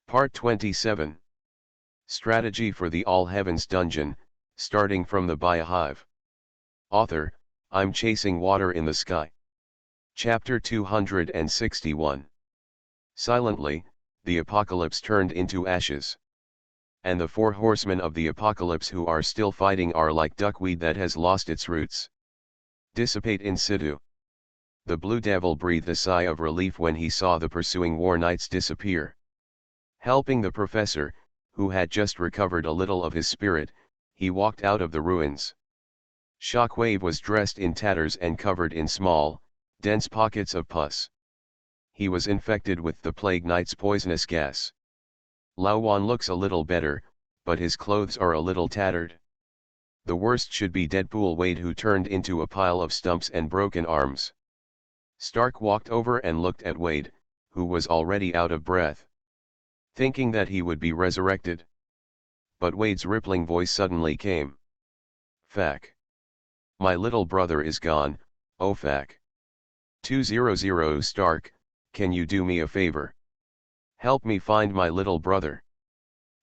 Part 27. Strategy for the All Heavens Dungeon, starting from the Biohive. Author, I'm Chasing Water in the Sky. Chapter 261. Silently, the apocalypse turned into ashes. And the four horsemen of the apocalypse who are still fighting are like duckweed that has lost its roots. Dissipate in situ. The Blue Devil breathed a sigh of relief when he saw the pursuing war knights disappear. Helping the professor, who had just recovered a little of his spirit, he walked out of the ruins. Shockwave was dressed in tatters and covered in small, dense pockets of pus. He was infected with the Plague Knight's poisonous gas. Laowan looks a little better, but his clothes are a little tattered. The worst should be Deadpool Wade, who turned into a pile of stumps and broken arms. Stark walked over and looked at Wade, who was already out of breath, thinking that he would be resurrected. But Wade's rippling voice suddenly came. "Fack. My little brother is gone, oh fack. 200 Stark, can you do me a favor? Help me find my little brother.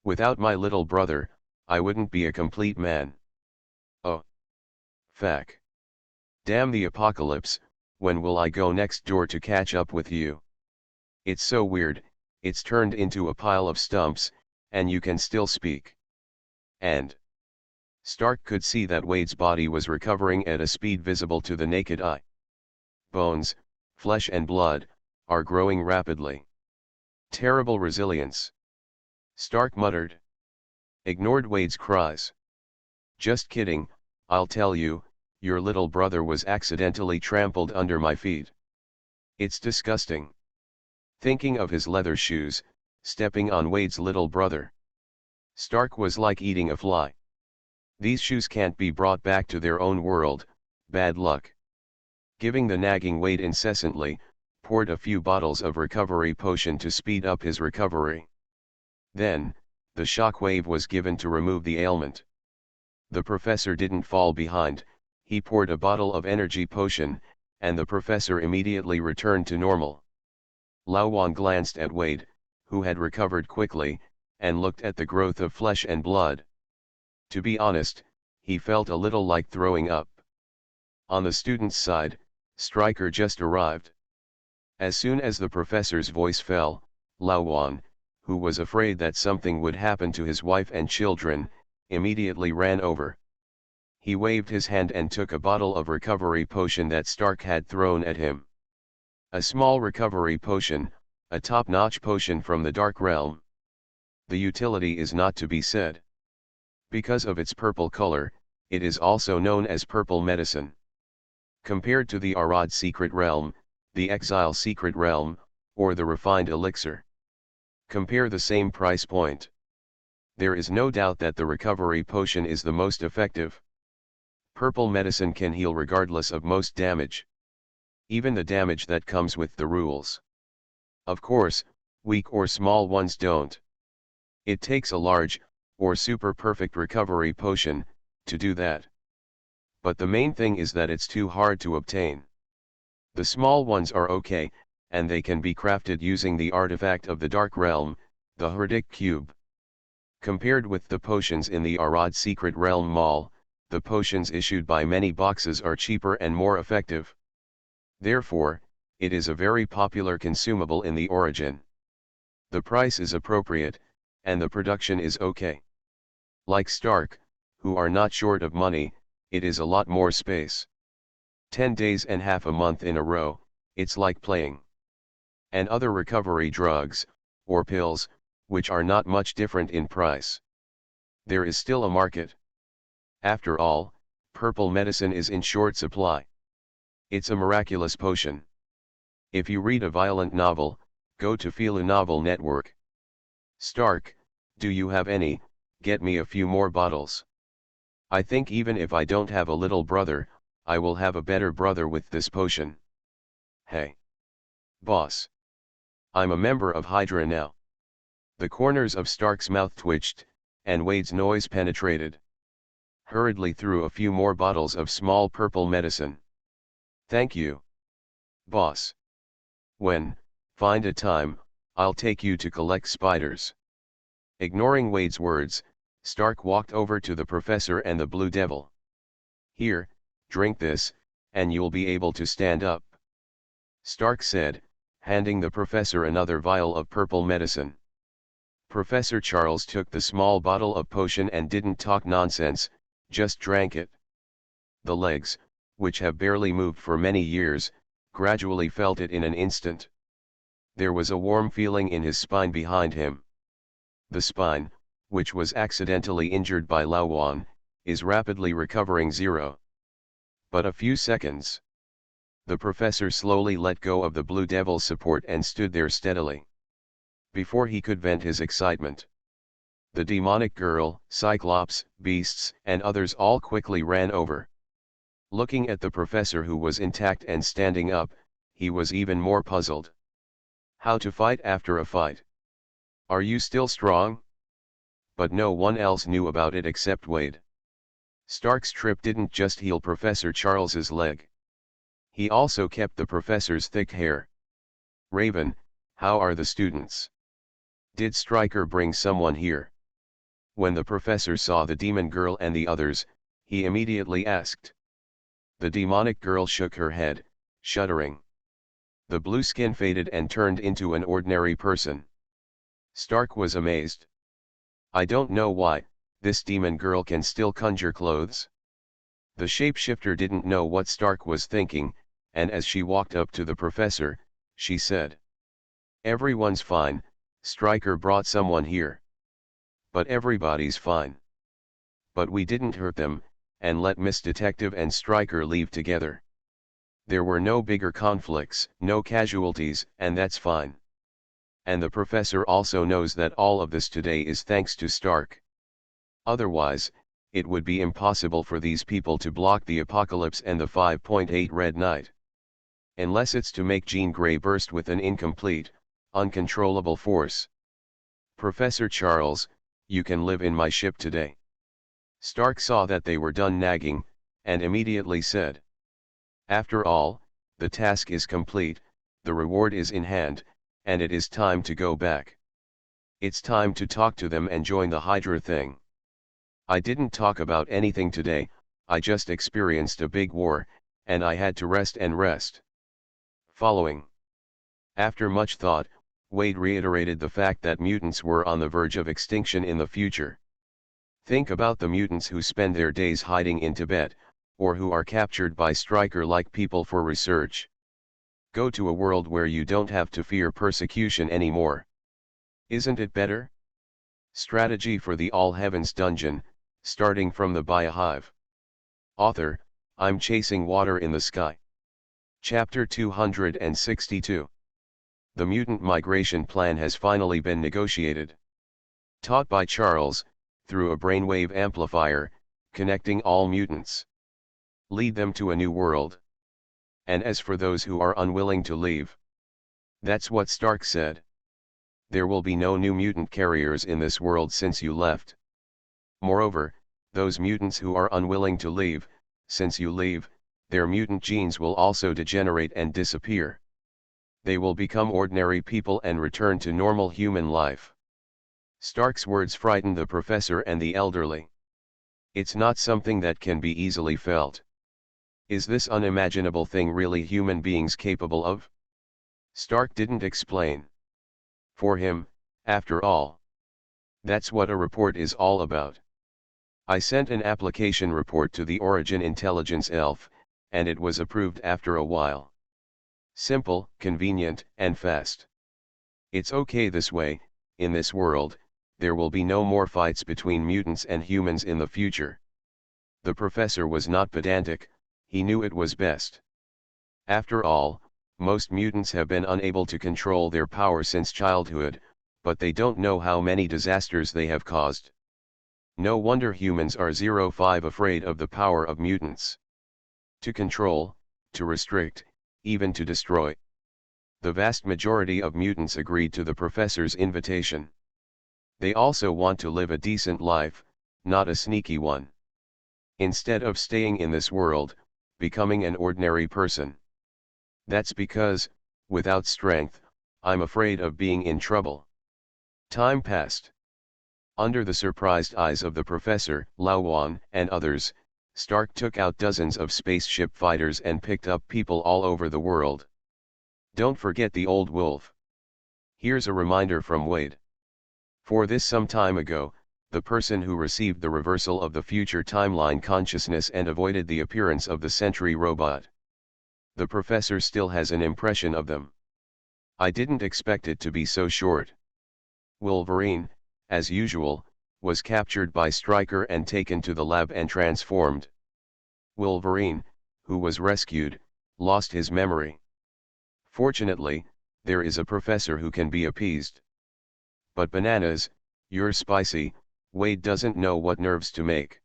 Without my little brother, I wouldn't be a complete man. Oh. Fack. Damn the apocalypse, when will I go next door to catch up with you? It's so weird, it's turned into a pile of stumps, and you can still speak." And Stark could see that Wade's body was recovering at a speed visible to the naked eye. Bones, flesh and blood, are growing rapidly. Terrible resilience. Stark muttered. Ignored Wade's cries. "Just kidding, I'll tell you, your little brother was accidentally trampled under my feet. It's disgusting." Thinking of his leather shoes, stepping on Wade's little brother. Stark was like eating a fly. These shoes can't be brought back to their own world, bad luck. Giving the nagging Wade incessantly, poured a few bottles of recovery potion to speed up his recovery. Then, the shockwave was given to remove the ailment. The professor didn't fall behind, he poured a bottle of energy potion, and the professor immediately returned to normal. Laowan glanced at Wade, who had recovered quickly, and looked at the growth of flesh and blood. To be honest, he felt a little like throwing up. On the student's side, Stryker just arrived. As soon as the professor's voice fell, Laowan, who was afraid that something would happen to his wife and children, immediately ran over. He waved his hand and took a bottle of recovery potion that Stark had thrown at him. A small recovery potion, a top-notch potion from the Dark Realm. The utility is not to be said. Because of its purple color, it is also known as purple medicine. Compared to the Arad Secret Realm, the Exile Secret Realm, or the Refined Elixir. Compare the same price point. There is no doubt that the recovery potion is the most effective. Purple medicine can heal regardless of most damage. Even the damage that comes with the rules. Of course, weak or small ones don't. It takes a large, or super perfect recovery potion, to do that. But the main thing is that it's too hard to obtain. The small ones are okay, and they can be crafted using the artifact of the Dark Realm, the Herdic Cube. Compared with the potions in the Arad Secret Realm Mall, the potions issued by many boxes are cheaper and more effective. Therefore, it is a very popular consumable in the origin. The price is appropriate, and the production is okay. Like Stark, who are not short of money, it is a lot more space. 10 days and half a month in a row, it's like playing. And other recovery drugs, or pills, which are not much different in price. There is still a market. After all, purple medicine is in short supply. It's a miraculous potion. If you read a violent novel, go to Philo Novel Network. Stark, do you have any? Get me a few more bottles. I think even if I don't have a little brother, I will have a better brother with this potion. Hey. Boss. I'm a member of Hydra now. The corners of Stark's mouth twitched, and Wade's noise penetrated. Hurriedly threw a few more bottles of small purple medicine. Thank you. Boss. When, find a time, I'll take you to collect spiders. Ignoring Wade's words, Stark walked over to the professor and the Blue Devil. Here, drink this, and you'll be able to stand up, Stark said, handing the professor another vial of purple medicine. Professor Charles took the small bottle of potion and didn't talk nonsense, just drank it. The legs, which have barely moved for many years, gradually felt it in an instant. There was a warm feeling in his spine behind him. The spine, which was accidentally injured by Laowan, is rapidly recovering 0. But a few seconds. The professor slowly let go of the Blue Devil's support and stood there steadily. Before he could vent his excitement, the demonic girl, Cyclops, beasts, and others all quickly ran over. Looking at the professor, who was intact and standing up, he was even more puzzled. How to fight after a fight? Are you still strong? But no one else knew about it except Wade. Stark's trip didn't just heal Professor Charles's leg. He also kept the professor's thick hair. Raven, how are the students? Did Stryker bring someone here? When the professor saw the demon girl and the others, he immediately asked. The demonic girl shook her head, shuddering. The blue skin faded and turned into an ordinary person. Stark was amazed. I don't know why, this demon girl can still conjure clothes. The shapeshifter didn't know what Stark was thinking, and as she walked up to the professor, she said. Everyone's fine, Stryker brought someone here. But everybody's fine. But we didn't hurt them, and let Miss Detective and Stryker leave together. There were no bigger conflicts, no casualties, and that's fine. And the professor also knows that all of this today is thanks to Stark. Otherwise, it would be impossible for these people to block the apocalypse and the 5.8 Red Knight. Unless it's to make Jean Grey burst with an incomplete, uncontrollable force. Professor Charles, you can live in my ship today. Stark saw that they were done nagging, and immediately said. After all, the task is complete, the reward is in hand, and it is time to go back. It's time to talk to them and join the Hydra thing. I didn't talk about anything today, I just experienced a big war, and I had to rest and rest. Following. After much thought, Wade reiterated the fact that mutants were on the verge of extinction in the future. Think about the mutants who spend their days hiding in Tibet, or who are captured by Stryker-like people for research. Go to a world where you don't have to fear persecution anymore. Isn't it better? Strategy for the All Heavens Dungeon, starting from the Biohive. Author, I'm Chasing Water in the Sky. Chapter 262. The mutant migration plan has finally been negotiated. Taught by Charles, through a brainwave amplifier, connecting all mutants. Lead them to a new world. And as for those who are unwilling to leave, that's what Stark said. There will be no new mutant carriers in this world since you left. Moreover, those mutants who are unwilling to leave, since you leave, their mutant genes will also degenerate and disappear. They will become ordinary people and return to normal human life. Stark's words frightened the professor and the elderly. It's not something that can be easily felt. Is this unimaginable thing really human beings capable of? Stark didn't explain. For him, after all. That's what a report is all about. I sent an application report to the Origin Intelligence ELF, and it was approved after a while. Simple, convenient, and fast. It's okay this way. In this world, there will be no more fights between mutants and humans in the future. The professor was not pedantic, he knew it was best. After all, most mutants have been unable to control their power since childhood, but they don't know how many disasters they have caused. No wonder humans are 05 afraid of the power of mutants. To control, to restrict, even to destroy. The vast majority of mutants agreed to the professor's invitation. They also want to live a decent life, not a sneaky one. Instead of staying in this world, becoming an ordinary person. That's because, without strength, I'm afraid of being in trouble. Time passed. Under the surprised eyes of the professor, Lao Wan, and others, Stark took out dozens of spaceship fighters and picked up people all over the world. Don't forget the old wolf. Here's a reminder from Wade. For this some time ago, the person who received the reversal of the future timeline consciousness and avoided the appearance of the Sentry robot. The professor still has an impression of them. I didn't expect it to be so short. Wolverine, as usual, was captured by Stryker and taken to the lab and transformed. Wolverine, who was rescued, lost his memory. Fortunately, there is a professor who can be appeased. But bananas, you're spicy, Wade doesn't know what nerves to make.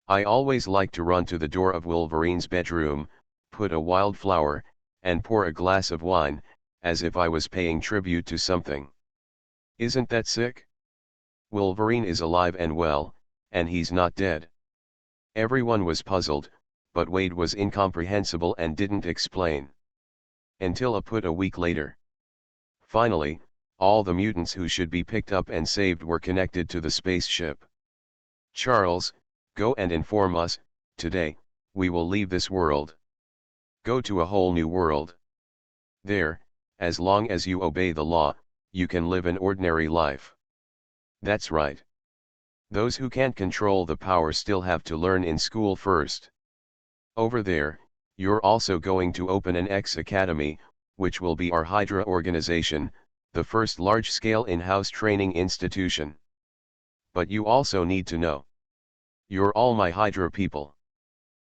I always like to run to the door of Wolverine's bedroom, put a wildflower, and pour a glass of wine, as if I was paying tribute to something. Isn't that sick? Wolverine is alive and well, and he's not dead. Everyone was puzzled, but Wade was incomprehensible and didn't explain. Until a week later. Finally, all the mutants who should be picked up and saved were connected to the spaceship. Charles, go and inform us, today, we will leave this world. Go to a whole new world. There, as long as you obey the law, you can live an ordinary life. That's right. Those who can't control the power still have to learn in school first. Over there, you're also going to open an X Academy, which will be our Hydra organization, the first large-scale in-house training institution. But you also need to know. You're all my Hydra people.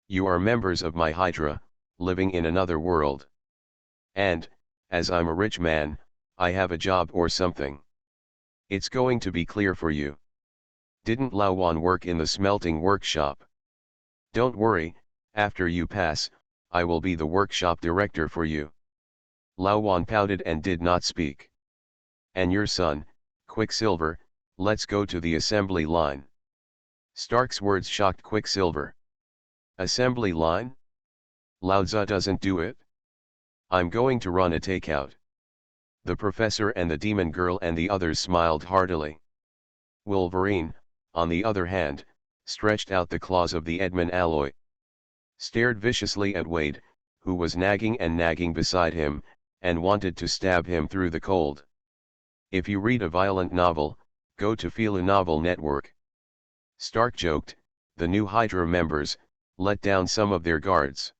You are members of my Hydra, living in another world. And, as I'm a rich man, I have a job or something. It's going to be clear for you. Didn't Lao Wan work in the smelting workshop? Don't worry, after you pass, I will be the workshop director for you. Lao Wan pouted and did not speak. And your son, Quicksilver, let's go to the assembly line. Stark's words shocked Quicksilver. Assembly line? Lao Tzu doesn't do it? I'm going to run a takeout. The professor and the demon girl and the others smiled heartily. Wolverine, on the other hand, stretched out the claws of the Edmund alloy. Stared viciously at Wade, who was nagging beside him, and wanted to stab him through the cold. If you read a violent novel, go to Feel a Novel Network. Stark joked, the new Hydra members, let down some of their guards.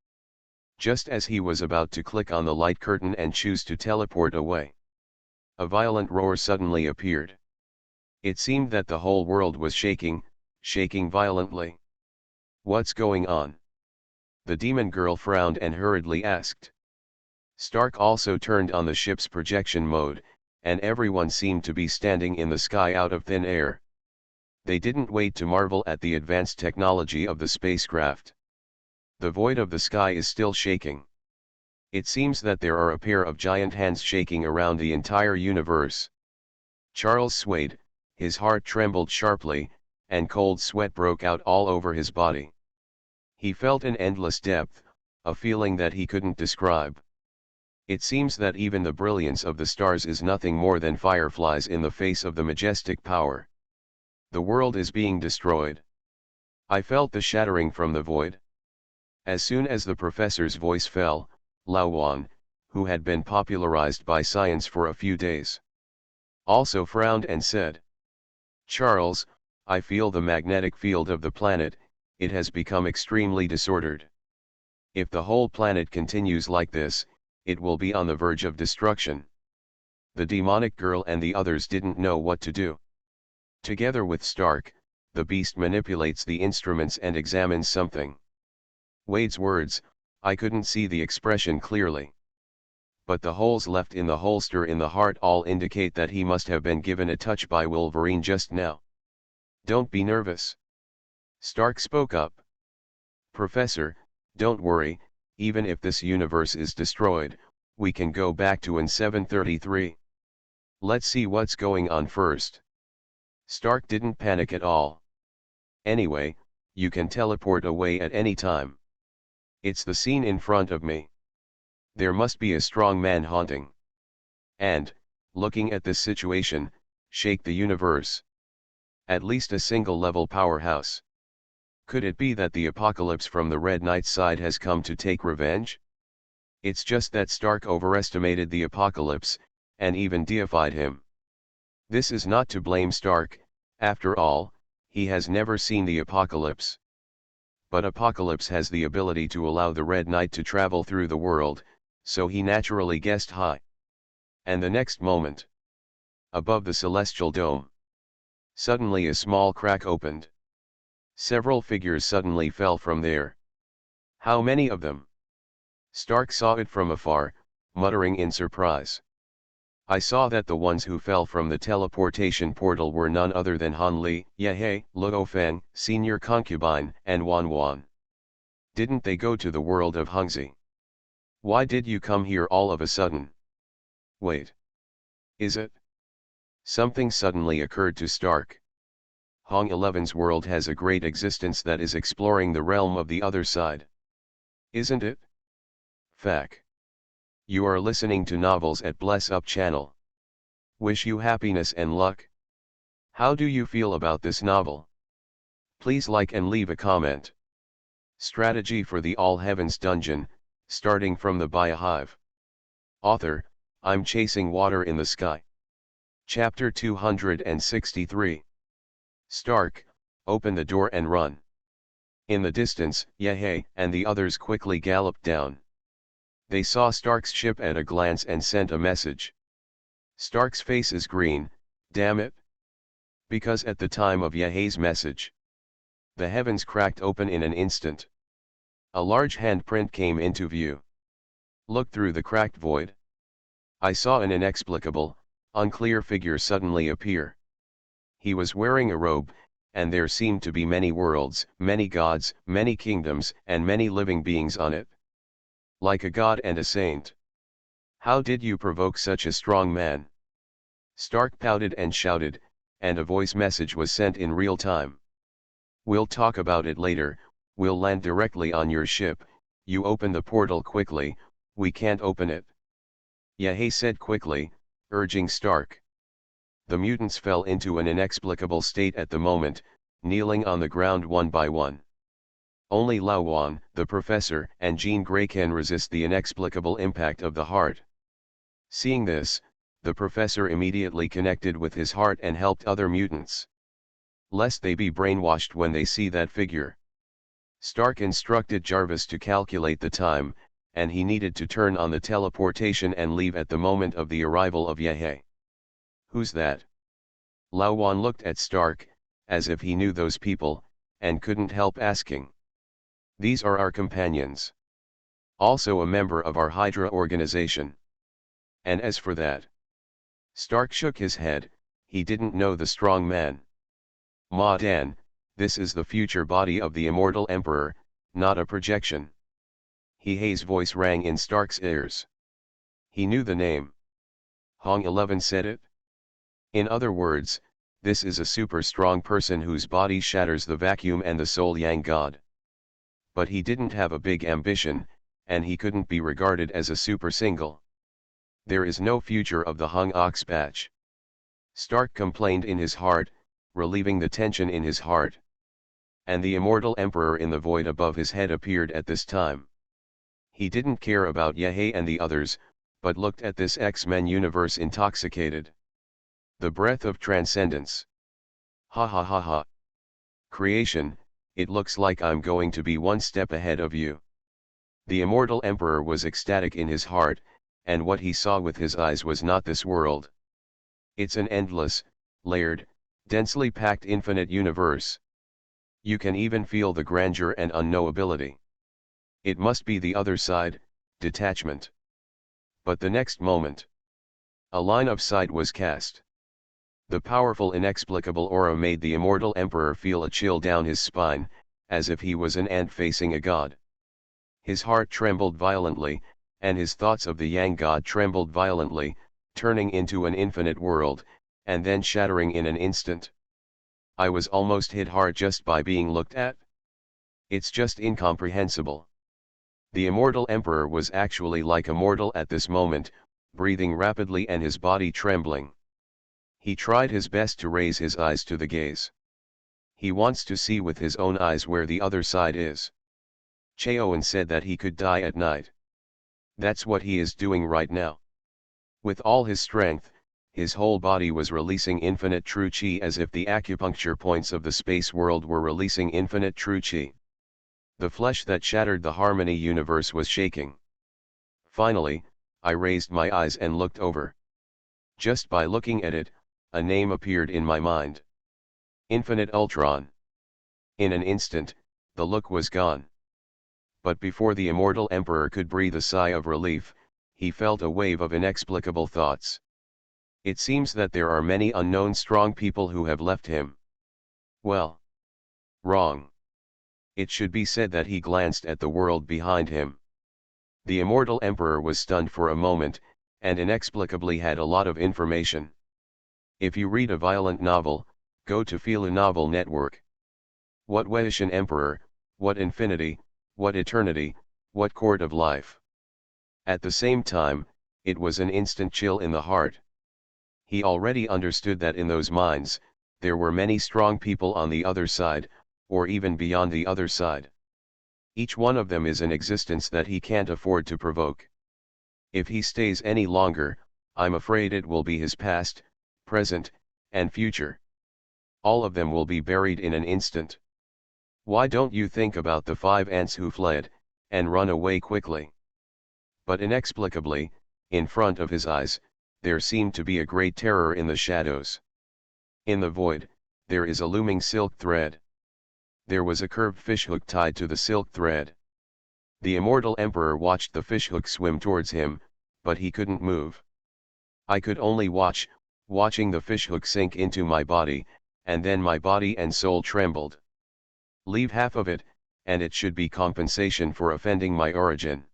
Just as he was about to click on the light curtain and choose to teleport away, a violent roar suddenly appeared. It seemed that the whole world was shaking violently. What's going on? The demon girl frowned and hurriedly asked. Stark also turned on the ship's projection mode, and everyone seemed to be standing in the sky out of thin air. They didn't wait to marvel at the advanced technology of the spacecraft. The void of the sky is still shaking. It seems that there are a pair of giant hands shaking around the entire universe. Charles swayed, his heart trembled sharply, and cold sweat broke out all over his body. He felt an endless depth, a feeling that he couldn't describe. It seems that even the brilliance of the stars is nothing more than fireflies in the face of the majestic power. The world is being destroyed. I felt the shattering from the void. As soon as the professor's voice fell, Lao Wan, who had been popularized by science for a few days, also frowned and said, Charles, I feel the magnetic field of the planet, it has become extremely disordered. If the whole planet continues like this, it will be on the verge of destruction. The demonic girl and the others didn't know what to do. Together with Stark, the beast manipulates the instruments and examines something. Wade's words, I couldn't see the expression clearly. But the holes left in the holster in the heart all indicate that he must have been given a touch by Wolverine just now. Don't be nervous. Stark spoke up. Professor, don't worry, even if this universe is destroyed, we can go back to N733. Let's see what's going on first. Stark didn't panic at all. Anyway, you can teleport away at any time. It's the scene in front of me. There must be a strong man haunting. and, looking at this situation, shake the universe. At least a single-level powerhouse. Could it be that the apocalypse from the Red Knight's side has come to take revenge? It's just that Stark overestimated the apocalypse, and even deified him. This is not to blame Stark, after all, he has never seen the apocalypse. But apocalypse has the ability to allow the Red Knight to travel through the world, so he naturally guessed high. And the next moment, above the celestial dome, suddenly a small crack opened. Several figures suddenly fell from there. How many of them? Stark saw it from afar, muttering in surprise. I saw that the ones who fell from the teleportation portal were none other than Han Li, Ye, Luo Feng, senior concubine, and Wan Wan. Didn't they go to the world of Hungzi? Why did you come here all of a sudden? Wait. Is it? Something suddenly occurred to Stark. Hong 11's world has a great existence that is exploring the realm of the other side. Isn't it? Fact. You are listening to Novels at Bless Up channel. Wish you happiness and luck. How do you feel about this novel? Please like and leave a comment. Strategy for the All Heavens Dungeon, starting from the Biohive. Author, I'm chasing water in the sky. Chapter 263. Stark, open the door and run. In the distance, Ye and the others quickly galloped down. They saw Stark's ship at a glance and sent a message. Stark's face is green, damn it. Because at the time of Yehe's message, the heavens cracked open in an instant. A large handprint came into view. Look through the cracked void. I saw an inexplicable, unclear figure suddenly appear. He was wearing a robe, and there seemed to be many worlds, many gods, many kingdoms, and many living beings on it. Like a god and a saint. How did you provoke such a strong man? Stark pouted and shouted, and a voice message was sent in real time. We'll talk about it later, we'll land directly on your ship, you open the portal quickly, we can't open it. Yehe said quickly, urging Stark. The mutants fell into an inexplicable state at the moment, kneeling on the ground one by one. Only Lao Wan, the professor, and Jean Grey can resist the inexplicable impact of the heart. Seeing this, the professor immediately connected with his heart and helped other mutants. Lest they be brainwashed when they see that figure. Stark instructed Jarvis to calculate the time, and he needed to turn on the teleportation and leave at the moment of the arrival of Yehe. Who's that? Lao Wan looked at Stark, as if he knew those people, and couldn't help asking. These are our companions. Also a member of our Hydra organization. And as for that, Stark shook his head, he didn't know the strong man. Ma Dan, this is the future body of the immortal emperor, not a projection. Yehe's voice rang in Stark's ears. He knew the name. Hong 11 said it. In other words, this is a super strong person whose body shatters the vacuum and the soul Yang God. But he didn't have a big ambition, and he couldn't be regarded as a super single. There is no future of the Hung Ox batch. Stark complained in his heart, relieving the tension in his heart. And the immortal emperor in the void above his head appeared at this time. He didn't care about Yehe and the others, but looked at this X-Men universe intoxicated. The breath of transcendence. Ha ha ha ha. Creation, it looks like I'm going to be one step ahead of you. The immortal emperor was ecstatic in his heart, and what he saw with his eyes was not this world. It's an endless, layered, densely packed infinite universe. You can even feel the grandeur and unknowability. It must be the other side, detachment. But the next moment, a line of sight was cast. The powerful inexplicable aura made the immortal emperor feel a chill down his spine, as if he was an ant facing a god. His heart trembled violently, and his thoughts of the Yang God trembled violently, turning into an infinite world, and then shattering in an instant. I was almost hit hard just by being looked at. It's just incomprehensible. The immortal emperor was actually like a mortal at this moment, breathing rapidly and his body trembling. He tried his best to raise his eyes to the gaze. He wants to see with his own eyes where the other side is. Cheowen said that he could die at night. That's what he is doing right now. With all his strength, his whole body was releasing infinite true chi as if the acupuncture points of the space world were releasing infinite true chi. The flesh that shattered the harmony universe was shaking. Finally, I raised my eyes and looked over. Just by looking at it, a name appeared in my mind. Infinite Ultron. In an instant, the look was gone. But before the immortal emperor could breathe a sigh of relief, he felt a wave of inexplicable thoughts. It seems that there are many unknown strong people who have left him. Well. Wrong. It should be said that he glanced at the world behind him. The immortal emperor was stunned for a moment, and inexplicably had a lot of information. If you read a violent novel, go to Feel a Novel Network. What Weixin Emperor, what infinity, what eternity, what court of life. At the same time, it was an instant chill in the heart. He already understood that in those minds, there were many strong people on the other side, or even beyond the other side. Each one of them is an existence that he can't afford to provoke. If he stays any longer, I'm afraid it will be his past, present, and future. All of them will be buried in an instant. Why don't you think about the 5 ants who fled, and run away quickly? But inexplicably, in front of his eyes, there seemed to be a great terror in the shadows. In the void, there is a looming silk thread. There was a curved fishhook tied to the silk thread. The immortal emperor watched the fishhook swim towards him, but he couldn't move. I could only watching the fishhook sink into my body, and then my body and soul trembled. Leave half of it, and it should be compensation for offending my origin.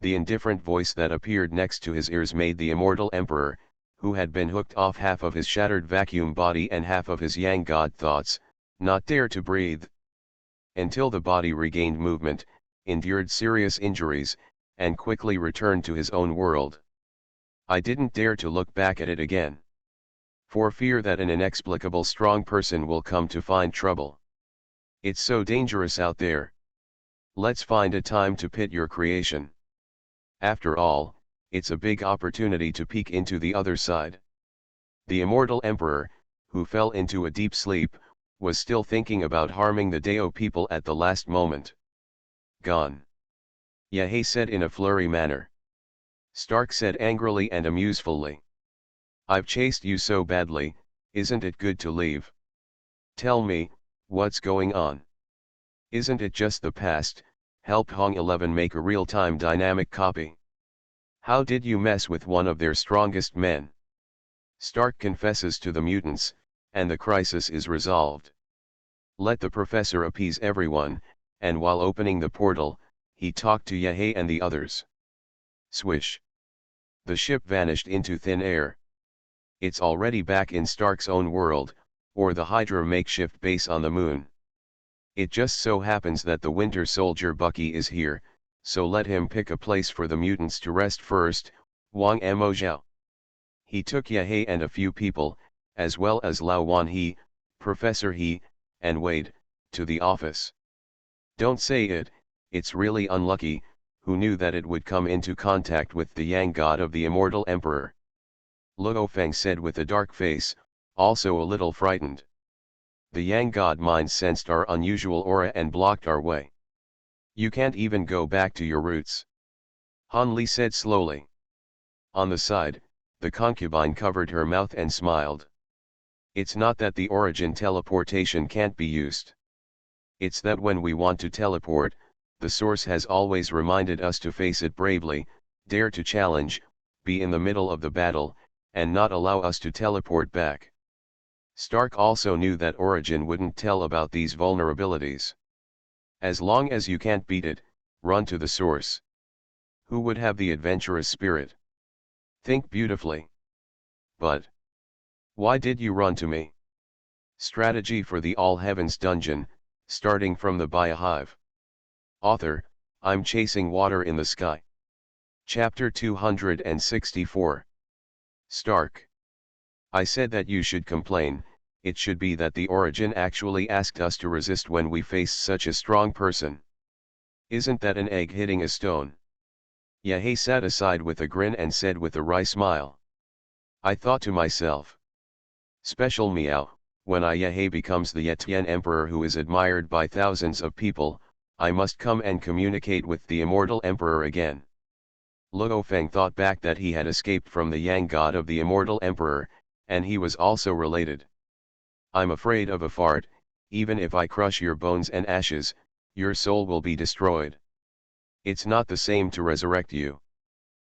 The indifferent voice that appeared next to his ears made the immortal emperor, who had been hooked off half of his shattered vacuum body and half of his yang god thoughts, not dare to breathe. Until the body regained movement, endured serious injuries, and quickly returned to his own world. I didn't dare to look back at it again. For fear that an inexplicable strong person will come to find trouble. It's so dangerous out there. Let's find a time to pit your creation. After all, it's a big opportunity to peek into the other side. The immortal emperor, who fell into a deep sleep, was still thinking about harming the Dao people at the last moment. Gone. Yahei said in a flurry manner. Stark said angrily and amusefully. I've chased you so badly, isn't it good to leave? Tell me, what's going on? Isn't it just the past? Help Hong 11 make a real-time dynamic copy. How did you mess with one of their strongest men? Stark confesses to the mutants, and the crisis is resolved. Let the professor appease everyone, and while opening the portal, he talked to Yahei and the others. Swish. The ship vanished into thin air. It's already back in Stark's own world, or the Hydra makeshift base on the moon. It just so happens that the Winter Soldier Bucky is here, so let him pick a place for the mutants to rest first. Wang Mo Zhao. He took Yahei and a few people, as well as Lao Wan He, Professor He, and Wade, to the office. Don't say it, it's really unlucky. Who knew that it would come into contact with the Yang God of the Immortal Emperor? Luo Feng said with a dark face, also a little frightened. The Yang God mind sensed our unusual aura and blocked our way. You can't even go back to your roots. Han Li said slowly. On the side, the concubine covered her mouth and smiled. It's not that the origin teleportation can't be used. It's that when we want to teleport, the source has always reminded us to face it bravely, dare to challenge, be in the middle of the battle, and not allow us to teleport back. Stark also knew that origin wouldn't tell about these vulnerabilities. As long as you can't beat it, run to the source. Who would have the adventurous spirit? Think beautifully. But why did you run to me? Strategy for the All Heavens Dungeon, starting from the Biohive. Author, I'm chasing water in the sky. Chapter 264. Stark. I said that you should complain. It should be that the Origin actually asked us to resist when we faced such a strong person. Isn't that an egg hitting a stone? Yahei sat aside with a grin and said with a wry smile. I thought to myself. Special meow, when Yahei becomes the Yetian emperor who is admired by thousands of people, I must come and communicate with the immortal emperor again. Luo Feng thought back that he had escaped from the Yang god of the immortal emperor, and he was also related. I'm afraid of a fart. Even if I crush your bones and ashes, your soul will be destroyed. It's not the same to resurrect you.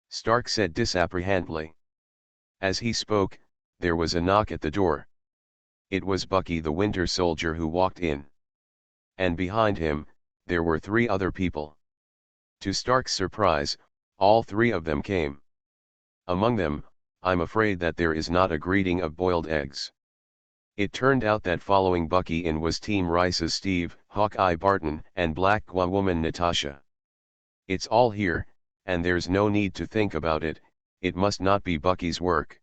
Stark said disapprehentedly. As he spoke, there was a knock at the door. It was Bucky the Winter Soldier who walked in. And behind him, there were 3 other people. To Stark's surprise, all 3 of them came. Among them, I'm afraid that there is not a greeting of boiled eggs. It turned out that following Bucky in was Team Rice's Steve, Hawkeye Barton, and Black Gua woman Natasha. It's all here, and there's no need to think about it. It must not be Bucky's work.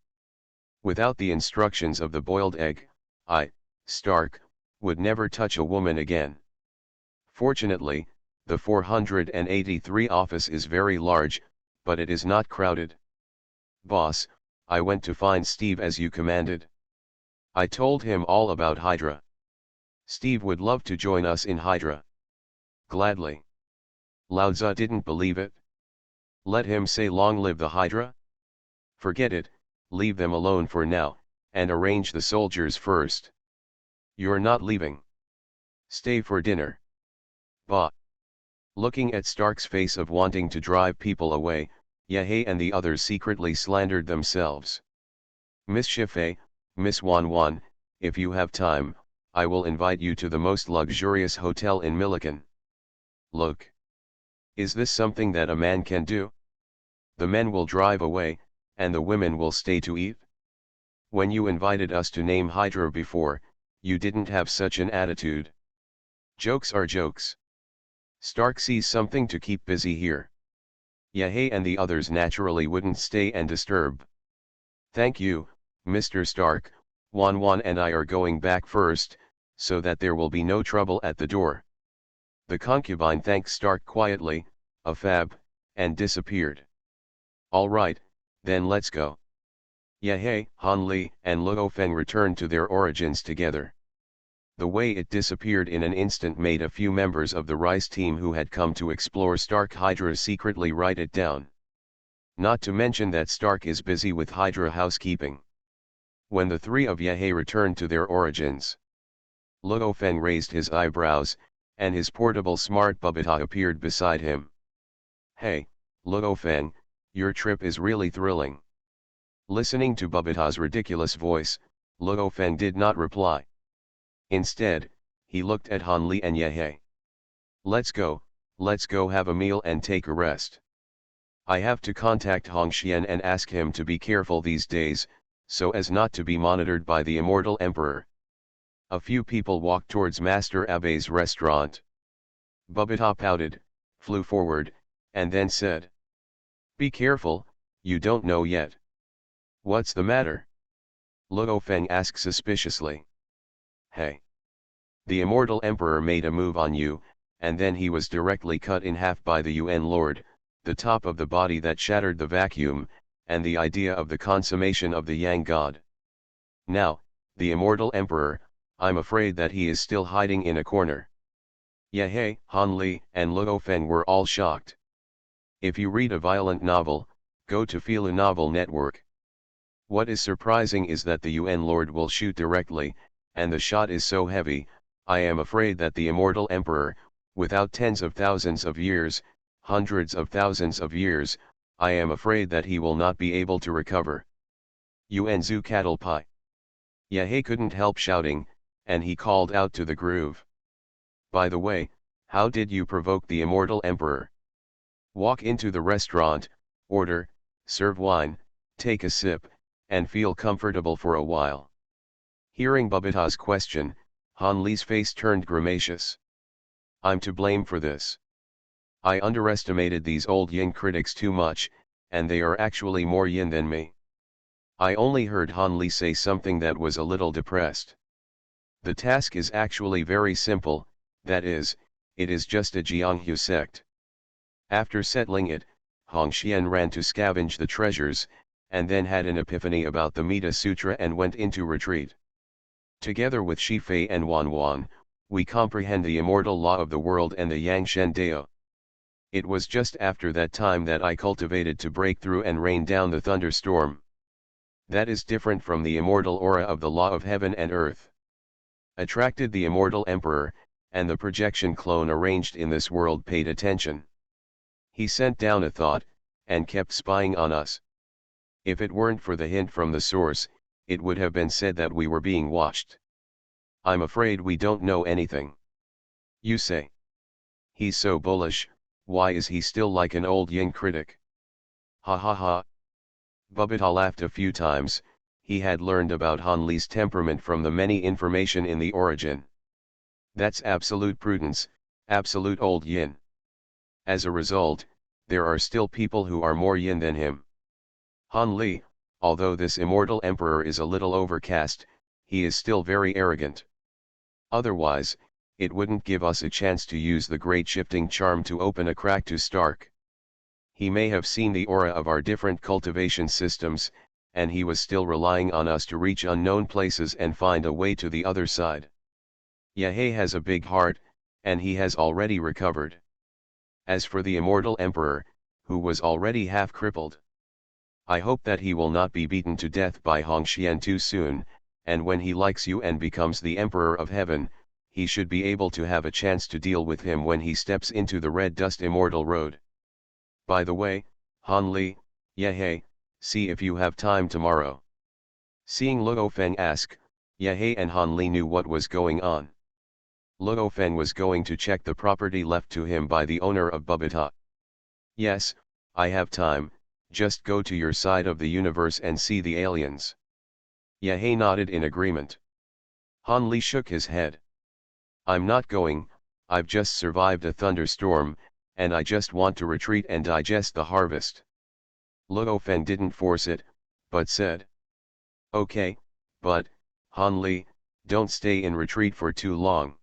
Without the instructions of the boiled egg, I, Stark, would never touch a woman again. Fortunately, the 483 office is very large, but it is not crowded. Boss, I went to find Steve as you commanded. I told him all about Hydra. Steve would love to join us in Hydra. Gladly. Lao Tzu didn't believe it. Let him say long live the Hydra? Forget it, leave them alone for now, and arrange the soldiers first. You're not leaving. Stay for dinner. Bah. Looking at Stark's face of wanting to drive people away, Yahei and the others secretly slandered themselves. Miss Shifei, Miss Wan, if you have time, I will invite you to the most luxurious hotel in Millikan. Look. Is this something that a man can do? The men will drive away, and the women will stay to eat? When you invited us to name Hydra before, you didn't have such an attitude. Jokes are jokes. Stark sees something to keep busy here. Yahei and the others naturally wouldn't stay and disturb. Thank you, Mr. Stark. Wan and I are going back first, so that there will be no trouble at the door. The concubine thanked Stark quietly, a fab, and disappeared. All right, then let's go. Yahei, Han Li, and Luo Feng returned to their origins together. The way it disappeared in an instant made a few members of the Rice team who had come to explore Stark Hydra secretly write it down. Not to mention that Stark is busy with Hydra housekeeping. When the 3 of Yahei returned to their origins, Luo Feng raised his eyebrows, and his portable smart Bubita appeared beside him. Hey, Luo Feng, your trip is really thrilling. Listening to Bubita's ridiculous voice, Luo Feng did not reply. Instead, he looked at Han Li and Yahei. Let's go have a meal and take a rest. I have to contact Hong Xian and ask him to be careful these days, so as not to be monitored by the immortal emperor. A few people walked towards Master Abe's restaurant. Bubita pouted, flew forward, and then said. Be careful, you don't know yet. What's the matter? Luo Feng asked suspiciously. Hey. The immortal emperor made a move on you, and then he was directly cut in half by the UN Lord, the top of the body that shattered the vacuum, and the idea of the consummation of the Yang god. Now, the immortal emperor, I'm afraid that he is still hiding in a corner. Yahei, Han Li, and Luo Feng were all shocked. If you read a violent novel, go to Fila Novel Network. What is surprising is that the UN Lord will shoot directly, and the shot is so heavy. I am afraid that the immortal emperor, without tens of thousands of years, hundreds of thousands of years, I am afraid that he will not be able to recover. Yuanzu cattle pie. Yahei couldn't help shouting, and he called out to the groove. By the way, how did you provoke the immortal emperor? Walk into the restaurant, order, serve wine, take a sip, and feel comfortable for a while. Hearing Bubita's question, Han Li's face turned grimacious. I'm to blame for this. I underestimated these old Ying critics too much, and they are actually more yin than me. I only heard Han Li say something that was a little depressed. The task is actually very simple, that is, it is just a Jianghu sect. After settling it, Hong Xian ran to scavenge the treasures, and then had an epiphany about the Metta Sutra and went into retreat. Together with Shi Fei and Wan Wan, we comprehend the immortal law of the world and the Yang Shen Dao. It was just after that time that I cultivated to break through and rain down the thunderstorm. That is different from the immortal aura of the law of heaven and earth. Attracted the immortal emperor, and the projection clone arranged in this world paid attention. He sent down a thought, and kept spying on us. If it weren't for the hint from the source, it would have been said that we were being watched. I'm afraid we don't know anything. You say. He's so bullish, why is he still like an old yin critic? Ha ha ha. Bubita laughed a few times. He had learned about Han Li's temperament from the many information in the origin. That's absolute prudence, absolute old yin. As a result, there are still people who are more yin than him. Han Li, although this immortal emperor is a little overcast, he is still very arrogant. Otherwise, it wouldn't give us a chance to use the great shifting charm to open a crack to Stark. He may have seen the aura of our different cultivation systems, and he was still relying on us to reach unknown places and find a way to the other side. Yahei has a big heart, and he has already recovered. As for the immortal emperor, who was already half crippled, I hope that he will not be beaten to death by Hong Xian too soon, and when he likes you and becomes the emperor of heaven, he should be able to have a chance to deal with him when he steps into the red dust immortal road. By the way, Han Li, Yahei, see if you have time tomorrow. Seeing Luo Feng ask, Yahei and Han Li knew what was going on. Luo Feng was going to check the property left to him by the owner of Bubita. Yes, I have time, just go to your side of the universe and see the aliens. Yahei nodded in agreement. Han Li shook his head. I'm not going, I've just survived a thunderstorm, and I just want to retreat and digest the harvest. Luo Feng didn't force it, but said. Okay, but, Han Li, don't stay in retreat for too long.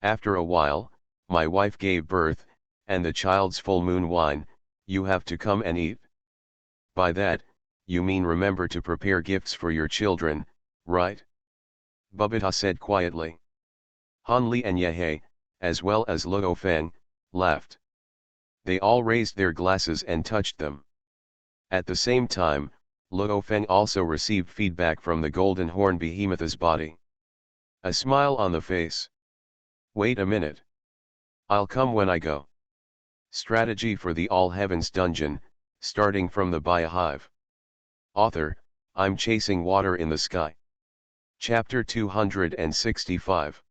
After a while, my wife gave birth, and the child's full moon wine, you have to come and eat. By that, you mean remember to prepare gifts for your children, right? Bubita said quietly. Han Li and Yahei, as well as Luo Feng, laughed. They all raised their glasses and touched them. At the same time, Luo Feng also received feedback from the golden horn behemoth's body. A smile on the face. Wait a minute. I'll come when I go. Strategy for the All Heavens Dungeon, starting from the Biohive. Author, I'm chasing water in the sky. Chapter 265.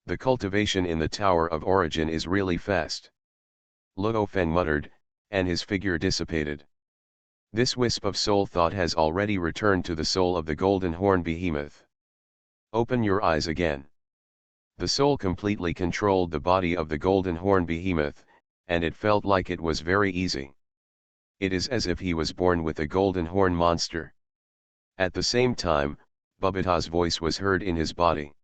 The cultivation in the Tower of Origin is really fast. Luo Feng muttered, and his figure dissipated. This wisp of soul thought has already returned to the soul of the golden horn behemoth. Open your eyes again. The soul completely controlled the body of the golden horn behemoth, and it felt like it was very easy. It is as if he was born with a golden horn monster. At the same time, Bubita's voice was heard in his body.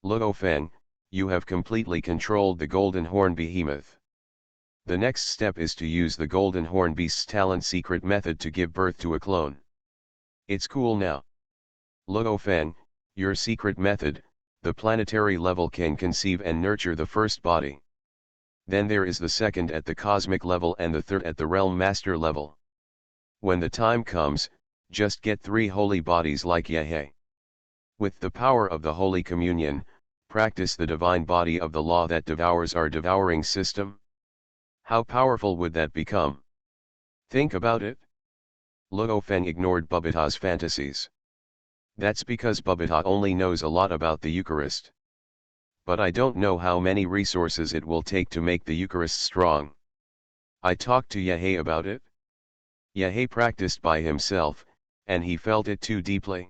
Luo Feng, you have completely controlled the golden horn behemoth. The next step is to use the golden horn beast's talent secret method to give birth to a clone. It's cool now. Luo Feng, your secret method, the planetary level can conceive and nurture the first body. Then there is the second at the cosmic level and the third at the realm master level. When the time comes, just get 3 holy bodies like Yahei. With the power of the Holy Communion, practice the divine body of the law that devours our devouring system. How powerful would that become? Think about it. Luo Feng ignored Bubita's fantasies. That's because Bubita only knows a lot about the Eucharist. But I don't know how many resources it will take to make the Eucharist strong. I talked to Yahei about it. Yahei practiced by himself, and he felt it too deeply.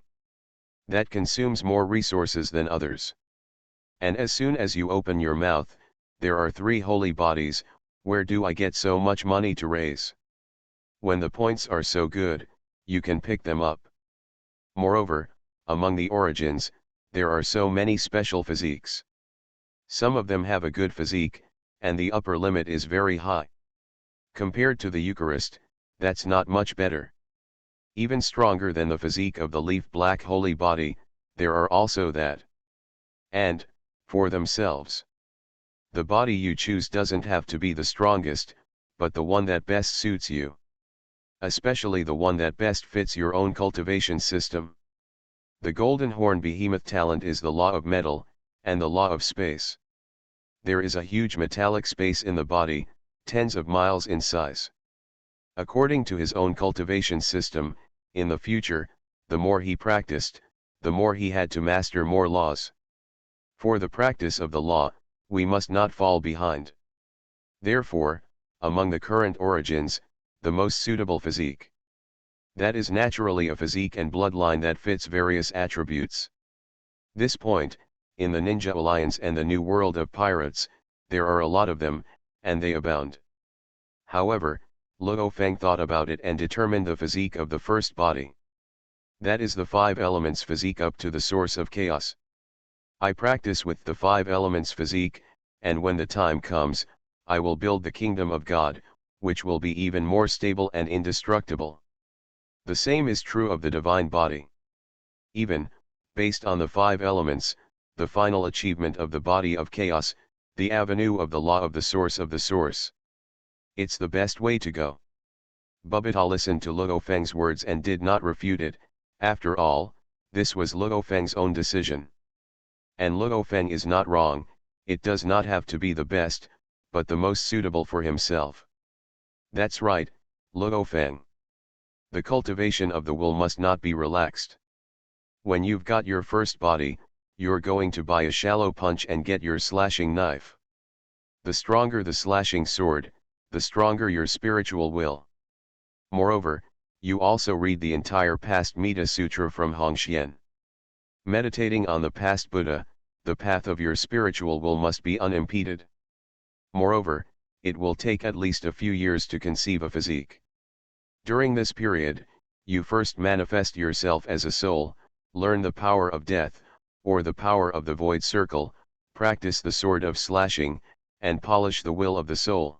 That consumes more resources than others. And as soon as you open your mouth, there are 3 holy bodies. Where do I get so much money to raise? When the points are so good, you can pick them up. Moreover, among the origins, there are so many special physiques. Some of them have a good physique, and the upper limit is very high. Compared to the Eucharist, that's not much better. Even stronger than the physique of the leaf black holy body, there are also that. And, for themselves, the body you choose doesn't have to be the strongest, but the one that best suits you. Especially the one that best fits your own cultivation system. The golden horn behemoth talent is the law of metal, and the law of space. There is a huge metallic space in the body, tens of miles in size. According to his own cultivation system, in the future, the more he practiced, the more he had to master more laws. For the practice of the law, we must not fall behind. Therefore, among the current origins, the most suitable physique. That is naturally a physique and bloodline that fits various attributes. This point, in the Ninja Alliance and the New World of Pirates, there are a lot of them, and they abound. However, Luo Feng thought about it and determined the physique of the first body. That is the 5 elements physique up to the source of chaos. I practice with the 5 elements physique, and when the time comes, I will build the kingdom of God, which will be even more stable and indestructible. The same is true of the divine body. Even, based on the 5 elements, the final achievement of the body of chaos, the avenue of the law of the source of the source. It's the best way to go. Bubita listened to Luo Feng's words and did not refute it. After all, this was Luo Feng's own decision. And Luo Feng is not wrong, it does not have to be the best, but the most suitable for himself. That's right, Luo Feng. The cultivation of the will must not be relaxed. When you've got your first body, you're going to buy a shallow punch and get your slashing knife. The stronger the slashing sword, the stronger your spiritual will. Moreover, you also read the entire past Metta Sutra from Hongxian. Meditating on the past Buddha, the path of your spiritual will must be unimpeded. Moreover, it will take at least a few years to conceive a physique. During this period, you first manifest yourself as a soul, learn the power of death, or the power of the void circle, practice the sword of slashing, and polish the will of the soul.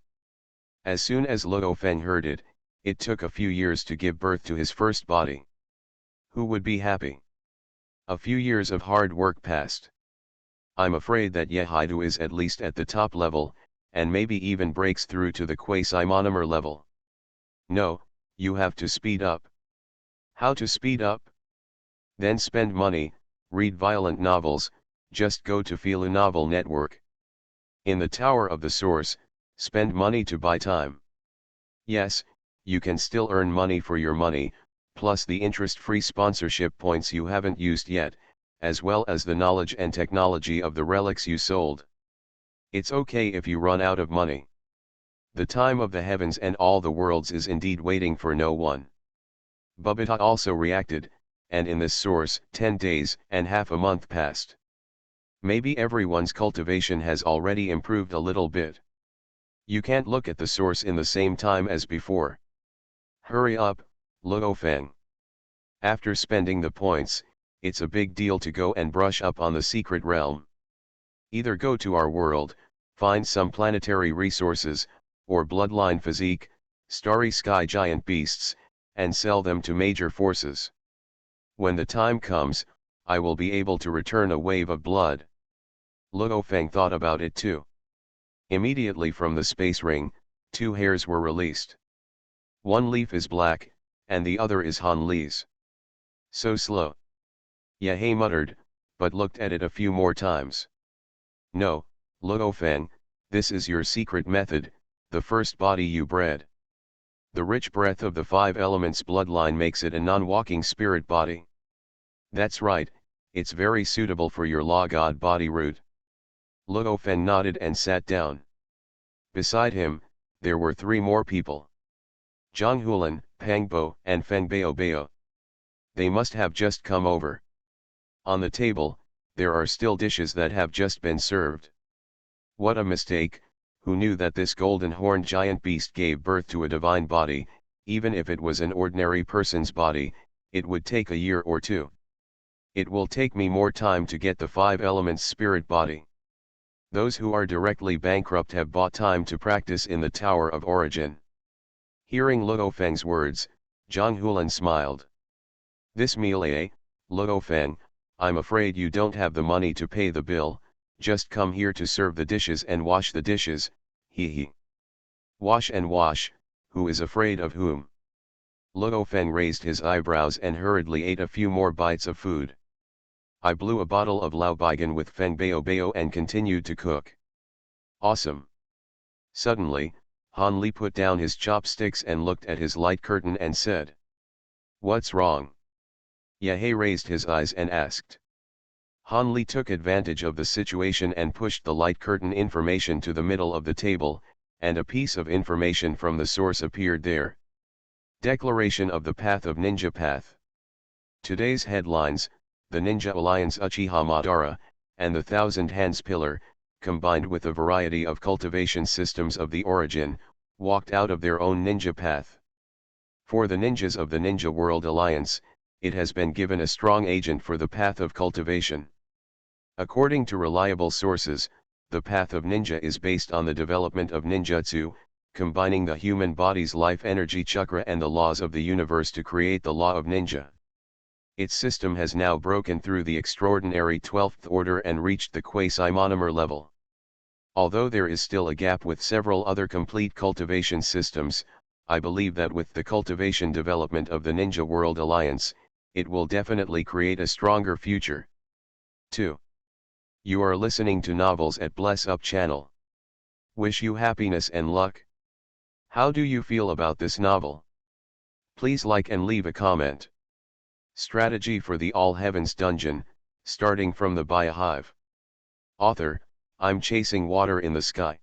As soon as Luo Feng heard it, it took a few years to give birth to his first body. Who would be happy? A few years of hard work passed. I'm afraid that Yehaidu is at least at the top level, and maybe even breaks through to the quasi-monomer level. No, you have to speed up. How to speed up? Then spend money, read violent novels, just go to Filu Novel Network. In the Tower of the Source, spend money to buy time. Yes, you can still earn money for your money, plus the interest-free sponsorship points you haven't used yet, as well as the knowledge and technology of the relics you sold. It's okay if you run out of money. The time of the heavens and all the worlds is indeed waiting for no one. Bubita also reacted, and in this source 10 days and half a month passed. Maybe everyone's cultivation has already improved a little bit. You can't look at the source in the same time as before. Hurry up, Luo Feng. After spending the points, it's a big deal to go and brush up on the secret realm. Either go to our world, find some planetary resources, or bloodline physique, starry sky giant beasts, and sell them to major forces. When the time comes, I will be able to return a wave of blood. Luo Feng thought about it too. Immediately from the space ring, 2 hairs were released. One leaf is black, and the other is Han Li's. So slow. Yehai muttered, but looked at it a few more times. No, Luo Feng, this is your secret method, the first body you bred. The rich breath of the 5 elements bloodline makes it a non-walking spirit body. That's right, it's very suitable for your law god body root. Luo Feng nodded and sat down. Beside him, there were 3 more people. Zhang Hulan, Pang Bo, and Feng Bao Bao. They must have just come over. On the table, there are still dishes that have just been served. What a mistake! Who knew that this golden horned giant beast gave birth to a divine body, even if it was an ordinary person's body, it would take a year or two. It will take me more time to get the 5 elements spirit body. Those who are directly bankrupt have bought time to practice in the Tower of Origin. Hearing Luo Feng's words, Zhang Hulan smiled. This meal Luo Feng, I'm afraid you don't have the money to pay the bill, just come here to serve the dishes and wash the dishes, he. Wash and wash, who is afraid of whom? Luo Feng raised his eyebrows and hurriedly ate a few more bites of food. I blew a bottle of Lao Baigan with Feng Bao and continued to cook. Awesome. Suddenly, Han Li put down his chopsticks and looked at his light curtain and said, "What's wrong?" Yahei raised his eyes and asked. Han Li took advantage of the situation and pushed the light curtain information to the middle of the table, and a piece of information from the source appeared there. Declaration of the Path of Ninja Path. Today's headlines: the Ninja Alliance Uchiha Madara, and the Thousand Hands Pillar, combined with a variety of cultivation systems of the origin, walked out of their own ninja path. For the ninjas of the Ninja World Alliance, it has been given a strong agent for the path of cultivation. According to reliable sources, the path of ninja is based on the development of ninjutsu, combining the human body's life energy chakra and the laws of the universe to create the law of ninja. Its system has now broken through the extraordinary 12th order and reached the quasi-monomer level. Although there is still a gap with several other complete cultivation systems, I believe that with the cultivation development of the Ninja World Alliance, it will definitely create a stronger future. 2. You are listening to Novels at Bless Up channel. Wish you happiness and luck. How do you feel about this novel? Please like and leave a comment. Strategy for the All Heavens Dungeon, starting from the Biohive. Author, I'm Chasing Water in the Sky.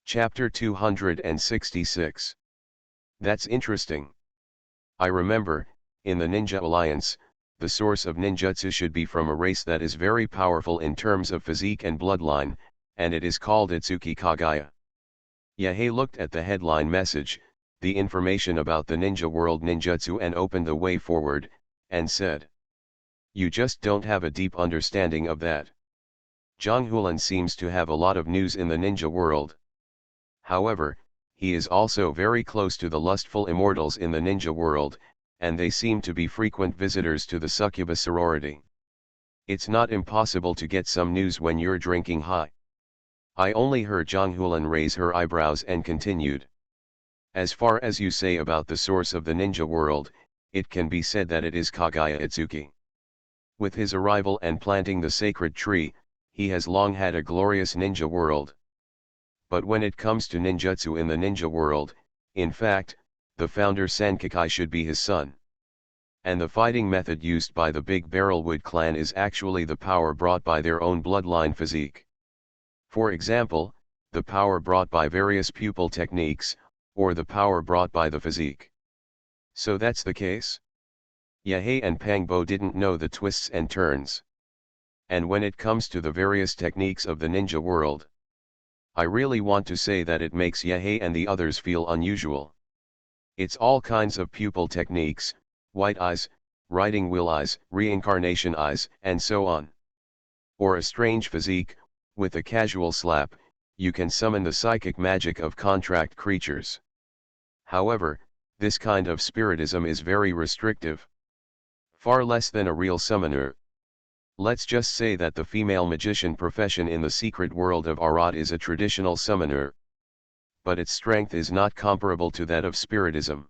Chapter 266. That's interesting. I remember, in the Ninja Alliance, the source of ninjutsu should be from a race that is very powerful in terms of physique and bloodline, and it is called Itsuki Kagaya. Yahei looked at the headline message, the information about the Ninja World ninjutsu, and opened the way forward, and said, "You just don't have a deep understanding of that. Zhang Hulan seems to have a lot of news in the ninja world. However, he is also very close to the lustful immortals in the ninja world, and they seem to be frequent visitors to the succubus sorority. It's not impossible to get some news when you're drinking high." I only heard Zhang Hulan raise her eyebrows and continued. "As far as you say about the source of the ninja world, it can be said that it is Kagaya Itsuki. With his arrival and planting the sacred tree, he has long had a glorious ninja world. But when it comes to ninjutsu in the ninja world, in fact, the founder Sankakai should be his son. And the fighting method used by the Big Barrelwood clan is actually the power brought by their own bloodline physique. For example, the power brought by various pupil techniques, or the power brought by the physique. So that's the case? Yahei and Pangbo didn't know the twists and turns. And when it comes to the various techniques of the ninja world, I really want to say that it makes Yahei and the others feel unusual. It's all kinds of pupil techniques, white eyes, riding wheel eyes, reincarnation eyes, and so on. Or a strange physique, with a casual slap, you can summon the psychic magic of contract creatures. However, this kind of spiritism is very restrictive. Far less than a real summoner. Let's just say that the female magician profession in the secret world of Arad is a traditional summoner. But its strength is not comparable to that of spiritism.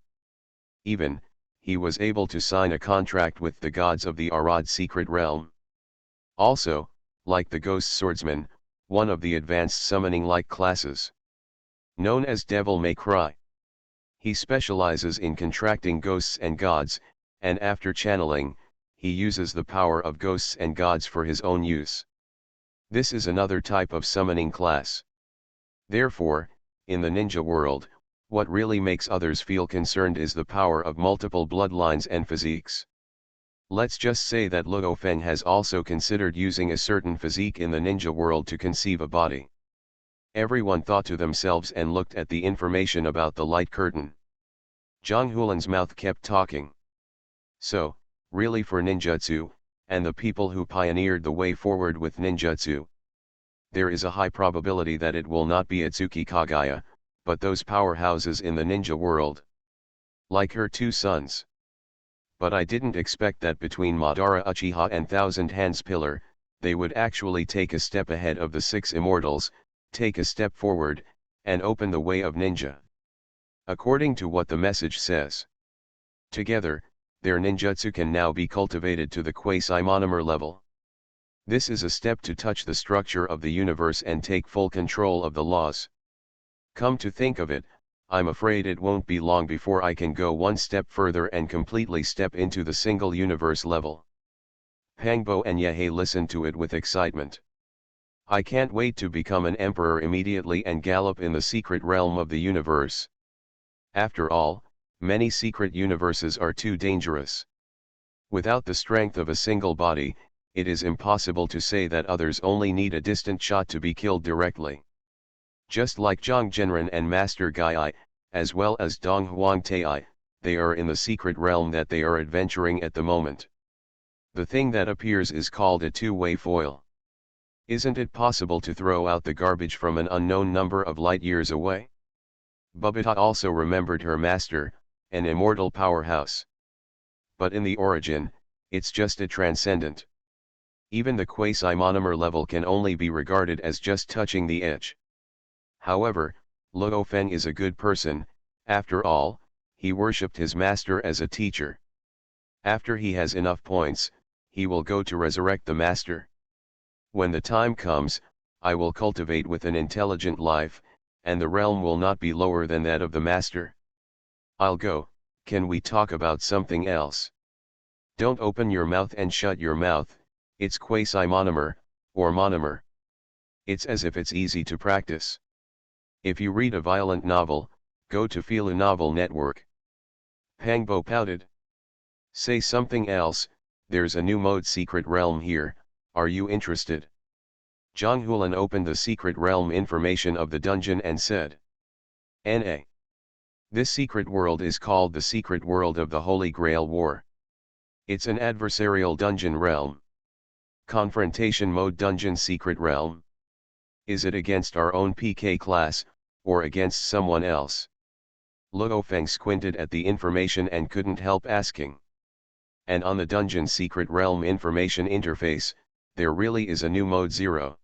Even, he was able to sign a contract with the gods of the Arad secret realm. Also, like the ghost swordsman, one of the advanced summoning-like classes. Known as Devil May Cry. He specializes in contracting ghosts and gods, and after channeling, he uses the power of ghosts and gods for his own use. This is another type of summoning class. Therefore, in the ninja world, what really makes others feel concerned is the power of multiple bloodlines and physiques. Let's just say that Luo Feng has also considered using a certain physique in the ninja world to conceive a body. Everyone thought to themselves and looked at the information about the light curtain. Zhang Hulan's mouth kept talking. So, really for ninjutsu, and the people who pioneered the way forward with ninjutsu, there is a high probability that it will not be Itsuki Kagaya, but those powerhouses in the ninja world. Like her two sons. But I didn't expect that between Madara Uchiha and Thousand Hands Pillar, they would actually take a step ahead of the six immortals, take a step forward, and open the way of ninja. According to what the message says. Together, their ninjutsu can now be cultivated to the quasi-monomer level. This is a step to touch the structure of the universe and take full control of the laws. Come to think of it, I'm afraid it won't be long before I can go one step further and completely step into the single universe level. Pangbo and Yehei listened to it with excitement. I can't wait to become an emperor immediately and gallop in the secret realm of the universe. After all, many secret universes are too dangerous. Without the strength of a single body, it is impossible to say that others only need a distant shot to be killed directly. Just like Zhang Zhenren and Master Gai, as well as Dong Huang Tai, they are in the secret realm that they are adventuring at the moment. The thing that appears is called a two-way foil. Isn't it possible to throw out the garbage from an unknown number of light years away? Bubita also remembered her master, an immortal powerhouse. But in the origin, it's just a transcendent. Even the quasi-monomer level can only be regarded as just touching the edge. However, Luo Feng is a good person. After all, he worshipped his master as a teacher. After he has enough points, he will go to resurrect the master. When the time comes, I will cultivate with an intelligent life, and the realm will not be lower than that of the master. I'll go. Can we talk about something else? Don't open your mouth and shut your mouth, it's quasi-monomer, or monomer. It's as if it's easy to practice. If you read a violent novel, go to Fila Novel Network. Pangbo pouted. Say something else, there's a new mode secret realm here, are you interested? Zhang Hulan opened the secret realm information of the dungeon and said. N.A. This secret world is called the secret world of the Holy Grail War. It's an adversarial dungeon realm. Confrontation mode dungeon secret realm. Is it against our own PK class, or against someone else? Luo Feng squinted at the information and couldn't help asking. And on the dungeon secret realm information interface, there really is a new mode 0.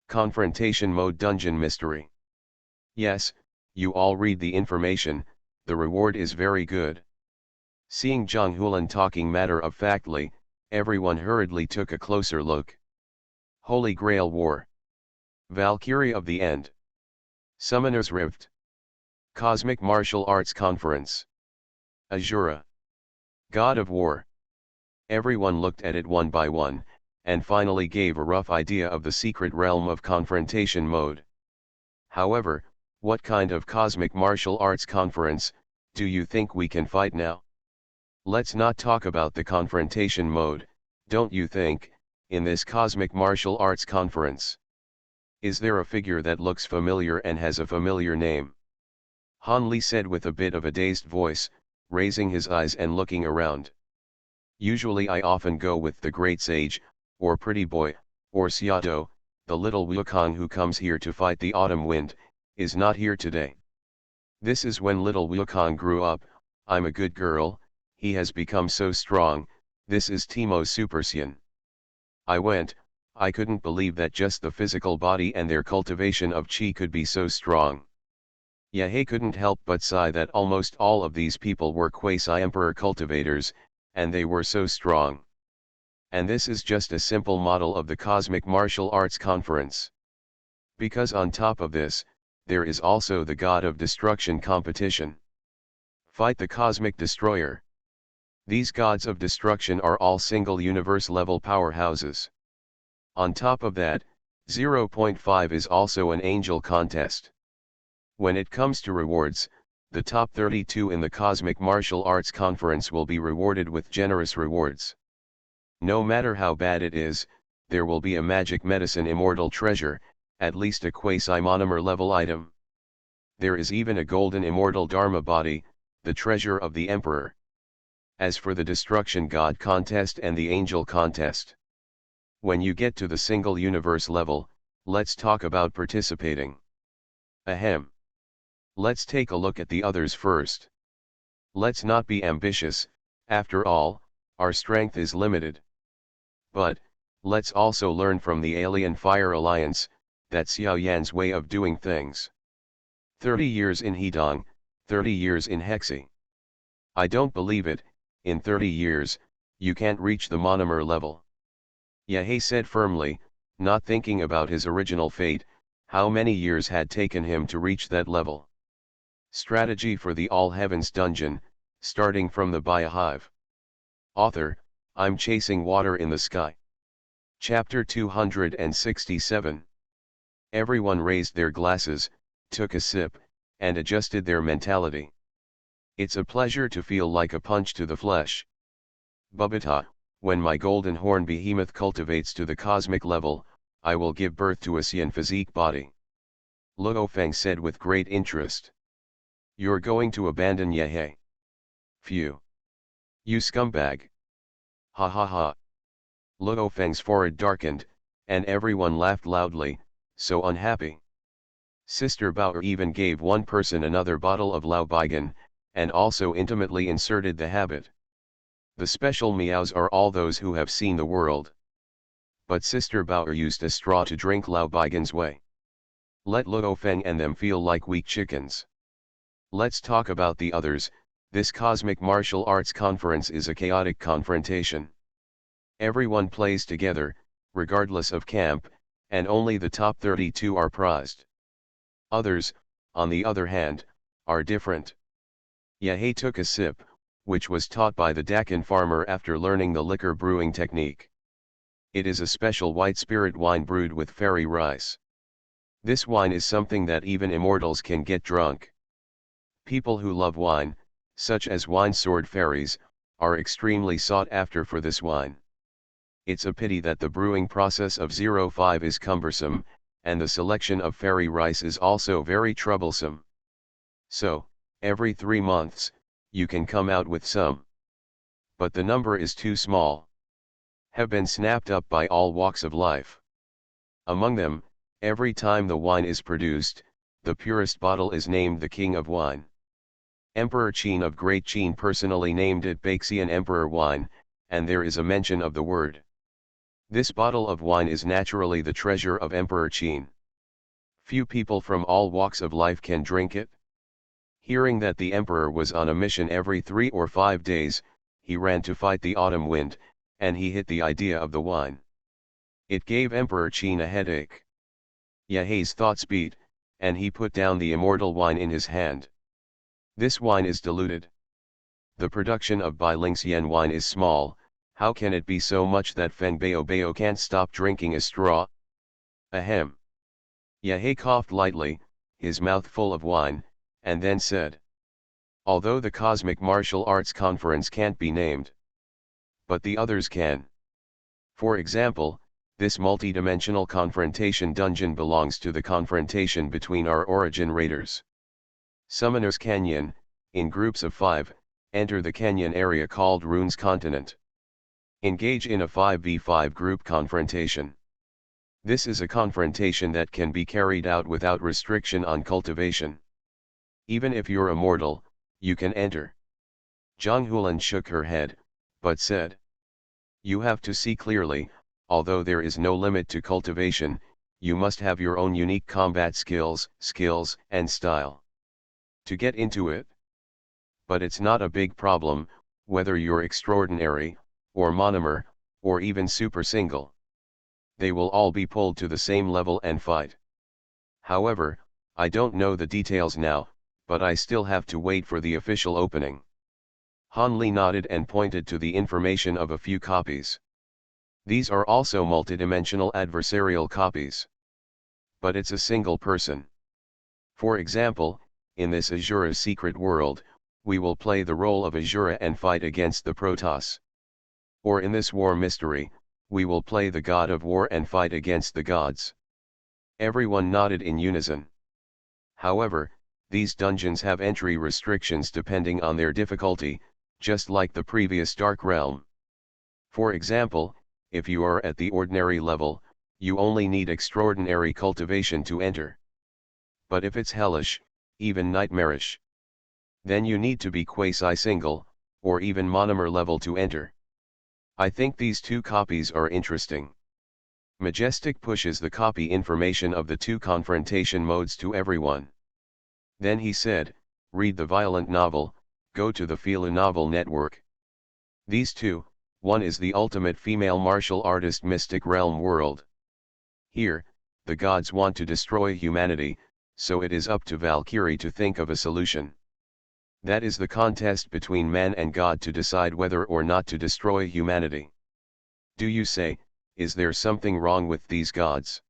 Confrontation mode dungeon mystery. Yes, you all read the information, the reward is very good. Seeing Zhang Hulan talking matter-of-factly, everyone hurriedly took a closer look. Holy Grail War. Valkyrie of the End. Summoner's Rift. Cosmic Martial Arts Conference. Azura. God of War. Everyone looked at it one by one, and finally gave a rough idea of the secret realm of confrontation mode. However, what kind of cosmic martial arts conference, do you think we can fight now? Let's not talk about the confrontation mode, don't you think, in this cosmic martial arts conference? Is there a figure that looks familiar and has a familiar name? Han Li said with a bit of a dazed voice, raising his eyes and looking around. Usually I often go with the great sage, or pretty boy, or Xiaodo, the little Wukong who comes here to fight the autumn wind, is not here today. This is when little Wukong grew up. I'm a good girl, he has become so strong, this is Teimo's Super Saiyan. I couldn't believe that just the physical body and their cultivation of chi could be so strong. Yehei couldn't help but sigh that almost all of these people were quasi-emperor cultivators, and they were so strong. And this is just a simple model of the Cosmic Martial Arts Conference. Because on top of this, there is also the God of Destruction competition. Fight the Cosmic Destroyer. These gods of destruction are all single universe level powerhouses. On top of that, 0.5 is also an angel contest. When it comes to rewards, the top 32 in the Cosmic Martial Arts Conference will be rewarded with generous rewards. No matter how bad it is, there will be a magic medicine immortal treasure, at least a quasi-monomer level item. There is even a golden immortal Dharma body, the treasure of the Emperor. As for the destruction god contest and the angel contest, when you get to the single universe level, let's talk about participating. Ahem. Let's take a look at the others first. Let's not be ambitious, after all, our strength is limited. But, let's also learn from the Alien Fire Alliance, that's Xiao Yan's way of doing things. 30 years in Hedong, 30 years in Hexi. I don't believe it, in 30 years, you can't reach the monomer level. Yahei said firmly, not thinking about his original fate, how many years had taken him to reach that level. Strategy for the All Heavens Dungeon, starting from the Biohive. Author, I'm chasing water in the sky. Chapter 267. Everyone raised their glasses, took a sip, and adjusted their mentality. It's a pleasure to feel like a punch to the flesh. Bubata, when my golden horn behemoth cultivates to the cosmic level, I will give birth to a Xian physique body. Luo Feng said with great interest. You're going to abandon Yehei? Phew. You scumbag. Ha ha ha. Luo Feng's forehead darkened, and everyone laughed loudly, so unhappy. Sister Bao even gave one person another bottle of Lao Baigan, and also intimately inserted the habit. The special meows are all those who have seen the world. But Sister Bao used a straw to drink Lao Baigan's way. Let Luo Feng and them feel like weak chickens. Let's talk about the others. This cosmic martial arts conference is a chaotic confrontation. Everyone plays together, regardless of camp, and only the top 32 are prized. Others, on the other hand, are different. Yahei took a sip, which was taught by the Dakin farmer after learning the liquor brewing technique. It is a special white spirit wine brewed with fairy rice. This wine is something that even immortals can get drunk. People who love wine, such as wine sword fairies, are extremely sought after for this wine. It's a pity that the brewing process of 05 is cumbersome, and the selection of fairy rice is also very troublesome. So, every 3 months, you can come out with some. But the number is too small. Have been snapped up by all walks of life. Among them, every time the wine is produced, the purest bottle is named the King of Wine. Emperor Qin of Great Qin personally named it Baixian Emperor Wine, and there is a mention of the word. This bottle of wine is naturally the treasure of Emperor Qin. Few people from all walks of life can drink it. Hearing that the emperor was on a mission every 3 or 5 days, he ran to fight the autumn wind, and he hit the idea of the wine. It gave Emperor Qin a headache. Yahei's thoughts beat, and he put down the immortal wine in his hand. This wine is diluted. The production of Bailingxian wine is small. How can it be so much that Feng Bao can't stop drinking a straw? Ahem. Yahei coughed lightly, his mouth full of wine, and then said. Although the Cosmic Martial Arts Conference can't be named. But the others can. For example, this multidimensional confrontation dungeon belongs to the confrontation between our origin raiders. Summoners Canyon, in groups of 5, enter the canyon area called Rune's Continent. Engage in a 5v5 group confrontation. This is a confrontation that can be carried out without restriction on cultivation. Even if you're immortal, you can enter. Zhang Hulan shook her head, but said. You have to see clearly, although there is no limit to cultivation, you must have your own unique combat skills, and style. To get into it. But it's not a big problem, whether you're extraordinary, or monomer, or even super single. They will all be pulled to the same level and fight. However, I don't know the details now, but I still have to wait for the official opening. Han Li nodded and pointed to the information of a few copies. These are also multidimensional adversarial copies. But it's a single person. For example, in this Azura secret world, we will play the role of Azura and fight against the Protoss. Or in this war mystery, we will play the god of war and fight against the gods. Everyone nodded in unison. However, These dungeons have entry restrictions depending on their difficulty, just like the previous Dark Realm. For example, if you are at the ordinary level, you only need extraordinary cultivation to enter. But if it's hellish, even nightmarish, then you need to be quasi-single, or even monomer level to enter. I think these two copies are interesting. Majestic pushes the copy information of the two confrontation modes to everyone. Then he said, read the violent novel, go to the Fila novel network. These two, one is the ultimate female martial artist mystic realm world. Here, the gods want to destroy humanity, so it is up to Valkyrie to think of a solution. That is the contest between man and God to decide whether or not to destroy humanity. Do you say, is there something wrong with these gods?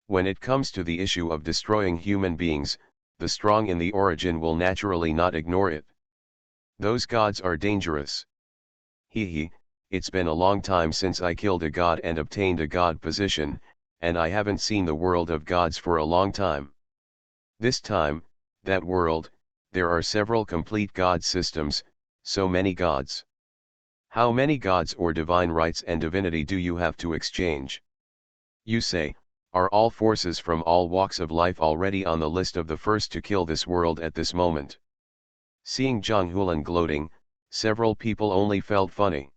When it comes to the issue of destroying human beings, the strong in the origin will naturally not ignore it. Those gods are dangerous. Hee, it's been a long time since I killed a god and obtained a god position, and I haven't seen the world of gods for a long time. This time, that world, there are several complete god systems, so many gods. How many gods or divine rights and divinity do you have to exchange? You say, are all forces from all walks of life already on the list of the first to kill this world at this moment? Seeing Zhang Hulan gloating, several people only felt funny.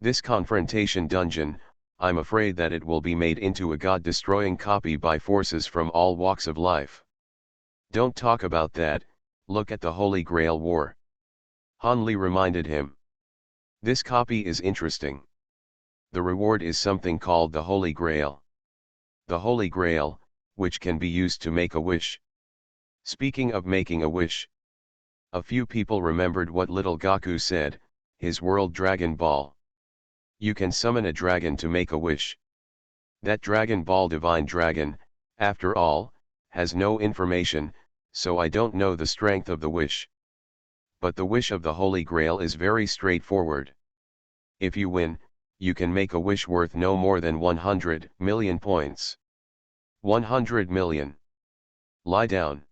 This confrontation dungeon, I'm afraid that it will be made into a god-destroying copy by forces from all walks of life. Don't talk about that, look at the Holy Grail War. Han Li reminded him. This copy is interesting. The reward is something called the Holy Grail. The Holy Grail, which can be used to make a wish. Speaking of making a wish, a few people remembered what little Gaku said, his world Dragon Ball. You can summon a dragon to make a wish. That Dragon Ball Divine Dragon, after all, has no information, so I don't know the strength of the wish. But the wish of the Holy Grail is very straightforward. If you win, you can make a wish worth no more than 100 million points. 100 million. Lie down.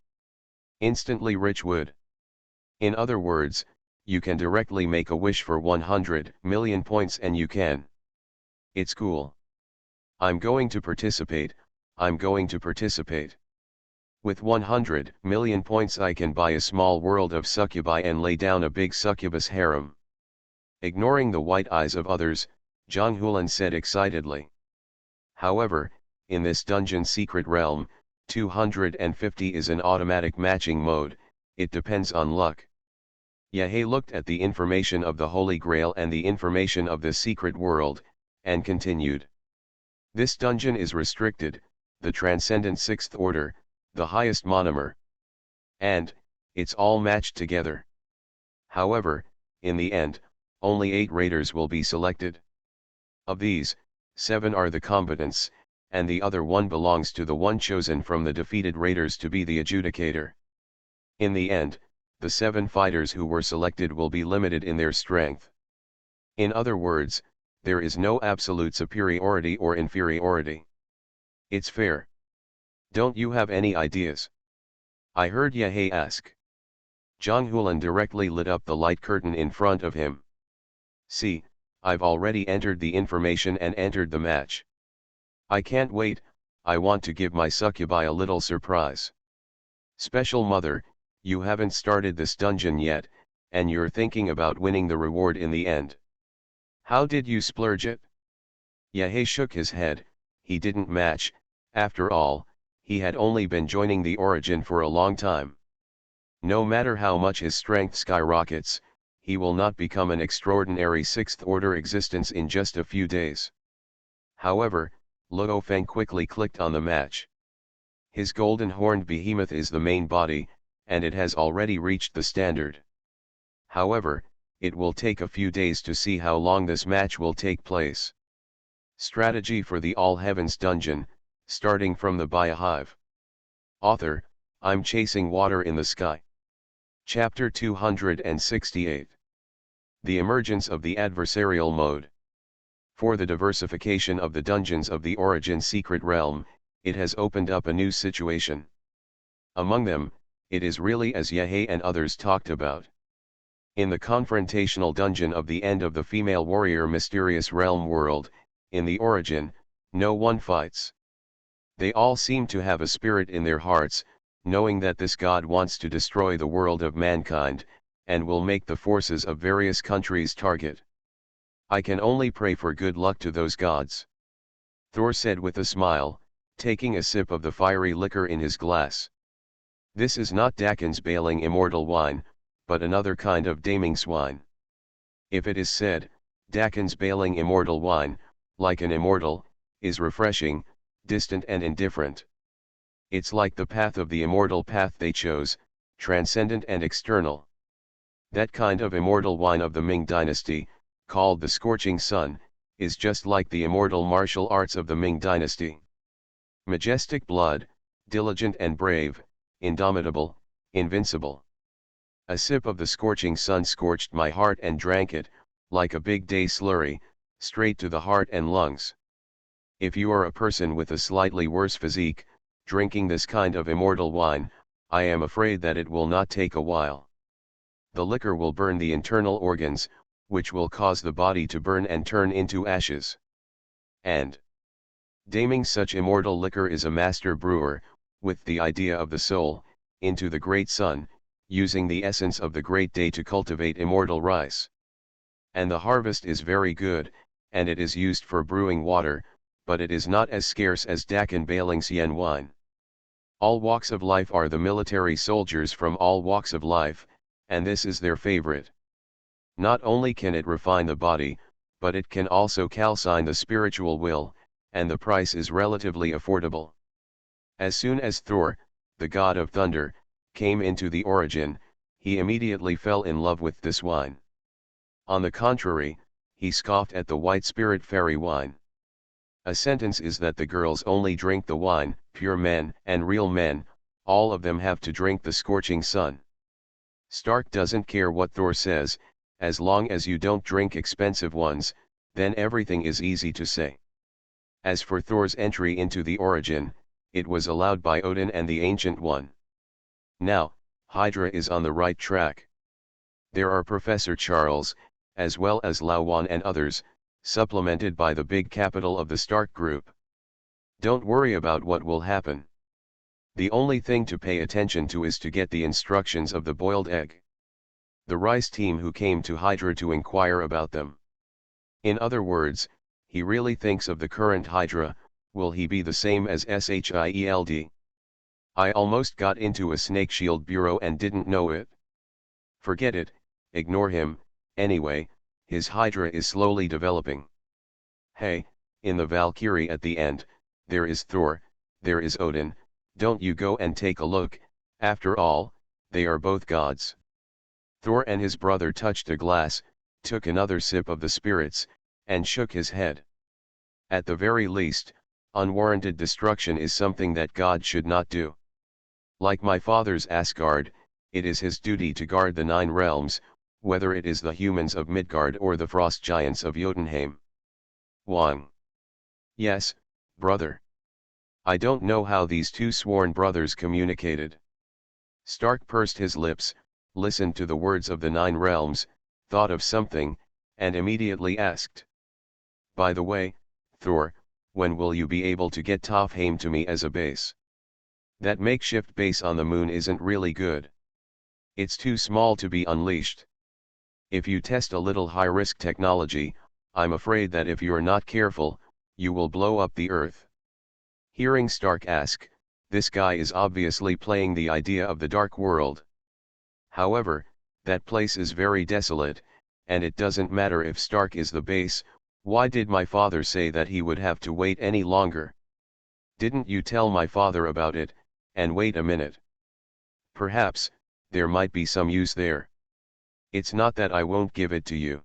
Instantly rich would. In other words, you can directly make a wish for 100 million points and you can. It's cool. I'm going to participate, I'm going to participate. With 100 million points I can buy a small world of succubi and lay down a big succubus harem. Ignoring the white eyes of others, Zhang Hulan said excitedly. However, in this dungeon secret realm, 250 is an automatic matching mode, it depends on luck. Yahei looked at the information of the Holy Grail and the information of the secret world, and continued. This dungeon is restricted, the transcendent sixth order, the highest monomer. And, it's all matched together. However, in the end, only 8 raiders will be selected. Of these, 7 are the combatants, and the other one belongs to the one chosen from the defeated raiders to be the adjudicator. In the end, the 7 fighters who were selected will be limited in their strength. In other words, there is no absolute superiority or inferiority. It's fair. Don't you have any ideas? I heard Yahei ask. Zhang Hulan directly lit up the light curtain in front of him. See, I've already entered the information and entered the match. I can't wait, I want to give my succubi a little surprise. Special mother, you haven't started this dungeon yet, and you're thinking about winning the reward in the end. How did you splurge it? Yahei shook his head, he didn't match, after all, he had only been joining the origin for a long time. No matter how much his strength skyrockets, he will not become an extraordinary sixth order existence in just a few days. However, Luo Feng quickly clicked on the match. His golden horned behemoth is the main body, and it has already reached the standard. However, it will take a few days to see how long this match will take place. Strategy for the All Heavens dungeon, starting from the Biohive. Author, I'm chasing water in the sky. Chapter 268. The emergence of the adversarial mode. For the diversification of the dungeons of the Origin secret realm, it has opened up a new situation. Among them, it is really as Yehe and others talked about. In the confrontational dungeon of the end of the female warrior mysterious realm world, in the origin, no one fights. They all seem to have a spirit in their hearts, knowing that this god wants to destroy the world of mankind, and will make the forces of various countries target. I can only pray for good luck to those gods. Thor said with a smile, taking a sip of the fiery liquor in his glass. This is not Dakin's bailing immortal wine, but another kind of daming swine. If it is said, Dakin's bailing immortal wine, like an immortal, is refreshing, distant and indifferent. It's like the path of the immortal path they chose, transcendent and external. That kind of immortal wine of the Ming dynasty, called the Scorching Sun, is just like the immortal martial arts of the Ming dynasty. Majestic blood, diligent and brave, indomitable, invincible. A sip of the Scorching Sun scorched my heart and drank it, like a big day slurry, straight to the heart and lungs. If you are a person with a slightly worse physique, drinking this kind of immortal wine, I am afraid that it will not take a while. The liquor will burn the internal organs, which will cause the body to burn and turn into ashes. And daming such immortal liquor is a master brewer, with the idea of the soul, into the great sun, using the essence of the great day to cultivate immortal rice. And the harvest is very good, and it is used for brewing water, but it is not as scarce as Dakin bailing Xian wine. All walks of life are the military soldiers from all walks of life, and this is their favorite. Not only can it refine the body, but it can also calcine the spiritual will, and the price is relatively affordable. As soon as Thor, the god of thunder, came into the origin, he immediately fell in love with this wine. On the contrary, he scoffed at the white spirit fairy wine. A sentence is that the girls only drink the wine, pure men and real men, all of them have to drink the Scorching Sun. Stark doesn't care what Thor says, as long as you don't drink expensive ones, then everything is easy to say. As for Thor's entry into the origin, it was allowed by Odin and the Ancient One. Now, Hydra is on the right track. There are Professor Charles, as well as Lawan and others, supplemented by the big capital of the Stark Group. Don't worry about what will happen. The only thing to pay attention to is to get the instructions of the boiled egg. The Rice team who came to Hydra to inquire about them. In other words, he really thinks of the current Hydra, will he be the same as SHIELD? I almost got into a Snake Shield bureau and didn't know it. Forget it, ignore him, anyway, his Hydra is slowly developing. Hey, in the Valkyrie at the end, there is Thor, there is Odin, don't you go and take a look, after all, they are both gods. Thor and his brother touched a glass, took another sip of the spirits, and shook his head. At the very least, unwarranted destruction is something that God should not do. Like my father's Asgard, it is his duty to guard the 9 realms, whether it is the humans of Midgard or the frost giants of Jotunheim. Wang. Yes, brother. I don't know how these two sworn brothers communicated. Stark pursed his lips, listened to the words of the 9 realms, thought of something, and immediately asked. By the way, Thor, when will you be able to get Tofheim to me as a base? That makeshift base on the moon isn't really good. It's too small to be unleashed. If you test a little high-risk technology, I'm afraid that if you're not careful, you will blow up the Earth. Hearing Stark ask, this guy is obviously playing the idea of the Dark World. However, that place is very desolate, and it doesn't matter if Stark is the base, why did my father say that he would have to wait any longer? Didn't you tell my father about it, and wait a minute? Perhaps, there might be some use there. It's not that I won't give it to you.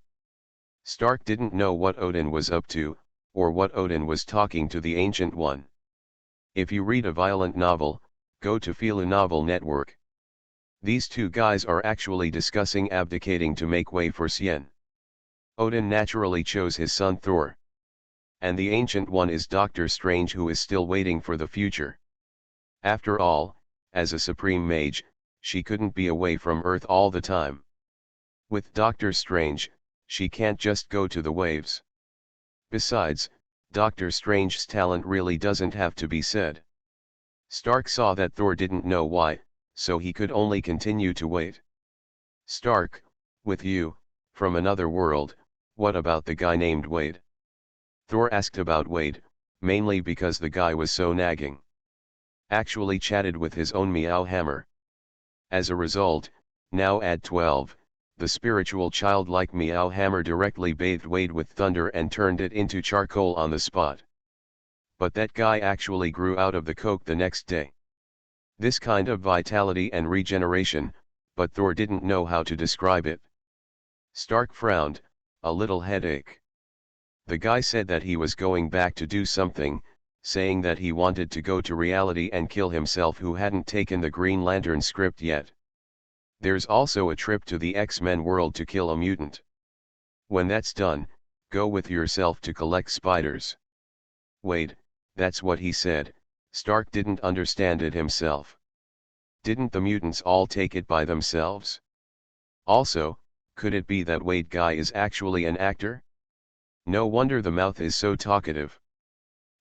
Stark didn't know what Odin was up to, or what Odin was talking to the Ancient One. If you read a violent novel, go to Fila Novel Network. These two guys are actually discussing abdicating to make way for Sien. Odin naturally chose his son Thor. And the Ancient One is Doctor Strange, who is still waiting for the future. After all, as a supreme mage, she couldn't be away from Earth all the time. With Doctor Strange, she can't just go to the waves. Besides, Doctor Strange's talent really doesn't have to be said. Stark saw that Thor didn't know why, so he could only continue to wait. Stark, with you, from another world, what about the guy named Wade? Thor asked about Wade, mainly because the guy was so nagging. Actually chatted with his own meow hammer. As a result, now at 12, the spiritual childlike meow hammer directly bathed Wade with thunder and turned it into charcoal on the spot. But that guy actually grew out of the coke the next day. This kind of vitality and regeneration, but Thor didn't know how to describe it. Stark frowned, a little headache. The guy said that he was going back to do something, saying that he wanted to go to reality and kill himself who hadn't taken the Green Lantern script yet. There's also a trip to the X-Men world to kill a mutant. When that's done, go with yourself to collect spiders. Wait, that's what he said. Stark didn't understand it himself. Didn't the mutants all take it by themselves? Also, could it be that Wade guy is actually an actor? No wonder the mouth is so talkative.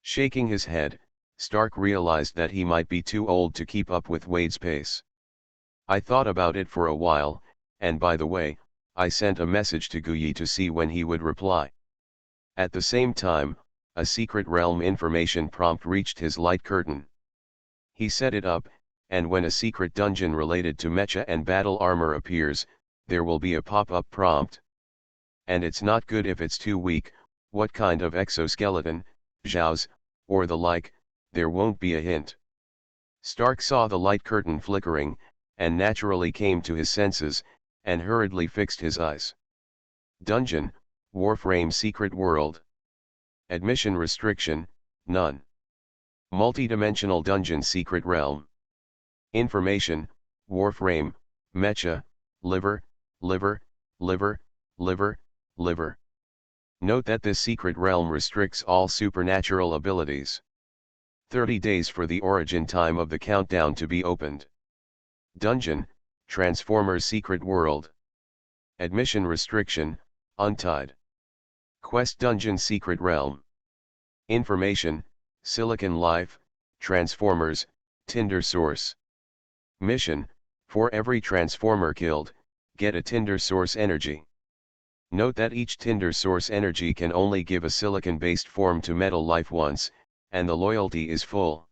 Shaking his head, Stark realized that he might be too old to keep up with Wade's pace. I thought about it for a while, and by the way, I sent a message to Guyi to see when he would reply. At the same time, a secret realm information prompt reached his light curtain. He set it up, and when a secret dungeon related to mecha and battle armor appears, there will be a pop-up prompt. And it's not good if it's too weak, what kind of exoskeleton, Zhao's, or the like, there won't be a hint. Stark saw the light curtain flickering, and naturally came to his senses, and hurriedly fixed his eyes. Dungeon, Warframe Secret World. Admission restriction, none. Multidimensional Dungeon Secret Realm. Information, Warframe, Mecha, Liver, Liver, Liver, Liver, Liver. Note that this secret realm restricts all supernatural abilities. 30 days for the origin time of the countdown to be opened. Dungeon, Transformers Secret World. Admission restriction, untied. Quest Dungeon Secret Realm. Information, Silicon Life, Transformers, Tinder Source. Mission, for every Transformer killed, get a Tinder Source energy. Note that each Tinder Source energy can only give a silicon-based form to metal life once, and the loyalty is full.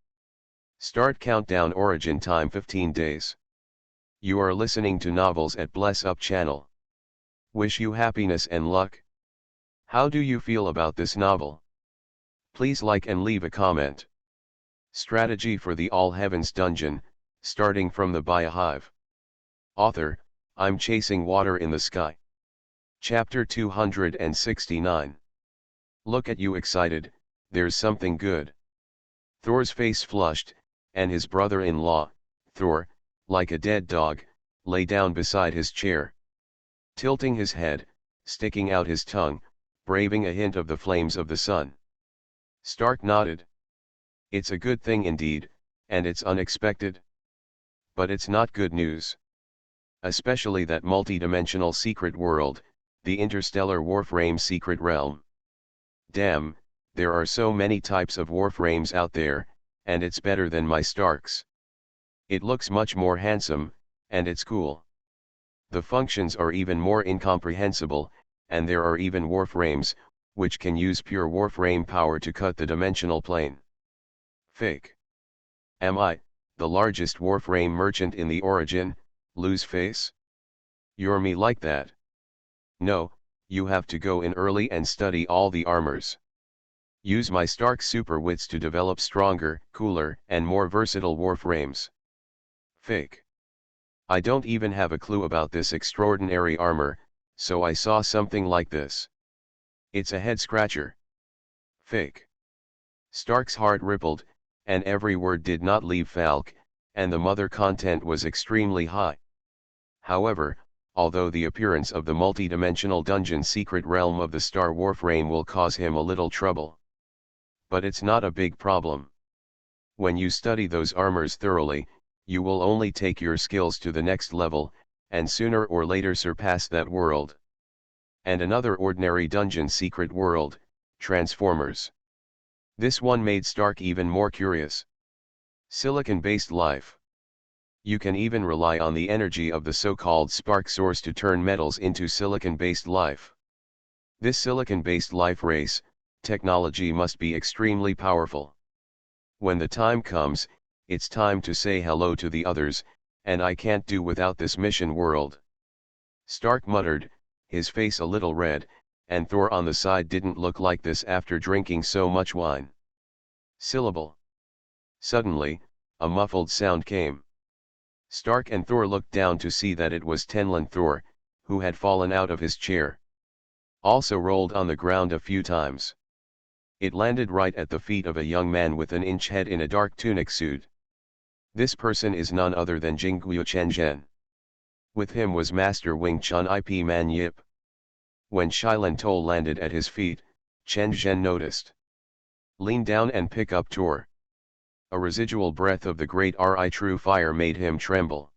Start countdown origin time 15 days. You are listening to Novels at Bless Up channel. Wish you happiness and luck. How do you feel about this novel? Please like and leave a comment. Strategy for the All Heavens Dungeon, starting from the Biohive. Author, I'm chasing water in the sky. Chapter 269. Look at you excited, there's something good. Thor's face flushed, and his brother-in-law, Thor, like a dead dog, lay down beside his chair. Tilting his head, sticking out his tongue, braving a hint of the flames of the sun. Stark nodded. It's a good thing indeed, and it's unexpected. But it's not good news. Especially that multidimensional secret world, the interstellar Warframe Secret Realm. Damn, there are so many types of Warframes out there, and it's better than my Stark's. It looks much more handsome, and it's cool. The functions are even more incomprehensible, and there are even Warframes, which can use pure Warframe power to cut the dimensional plane. Fake. Am I, the largest Warframe merchant in the origin, lose face? You're me like that. No, you have to go in early and study all the armors. Use my Stark super wits to develop stronger, cooler, and more versatile Warframes. Fake. I don't even have a clue about this extraordinary armor, so I saw something like this. It's a head scratcher. Fake. Stark's heart rippled, and every word did not leave Falk, and the mother content was extremely high. However, although the appearance of the multidimensional dungeon secret realm of the Star Warframe will cause him a little trouble. But it's not a big problem. When you study those armors thoroughly, You will only take your skills to the next level, and sooner or later surpass that world. And another ordinary dungeon secret world, Transformers. This one made Stark even more curious. Silicon-based life. You can even rely on the energy of the so-called spark source to turn metals into silicon-based life. This silicon-based life race, technology must be extremely powerful. When the time comes, it's time to say hello to the others, and I can't do without this mission world. Stark muttered, his face a little red, and Thor on the side didn't look like this after drinking so much wine. Syllable. Suddenly, a muffled sound came. Stark and Thor looked down to see that it was Tenland Thor, who had fallen out of his chair. Also rolled on the ground a few times. It landed right at the feet of a young man with an inch head in a dark tunic suit. This person is none other than Jingguo Chenzhen. With him was Master Wing Chun Ip Man Yip. When Shilan Tol landed at his feet, Chenzhen noticed. Lean down and pick up Tor. A residual breath of the great Ri true fire made him tremble.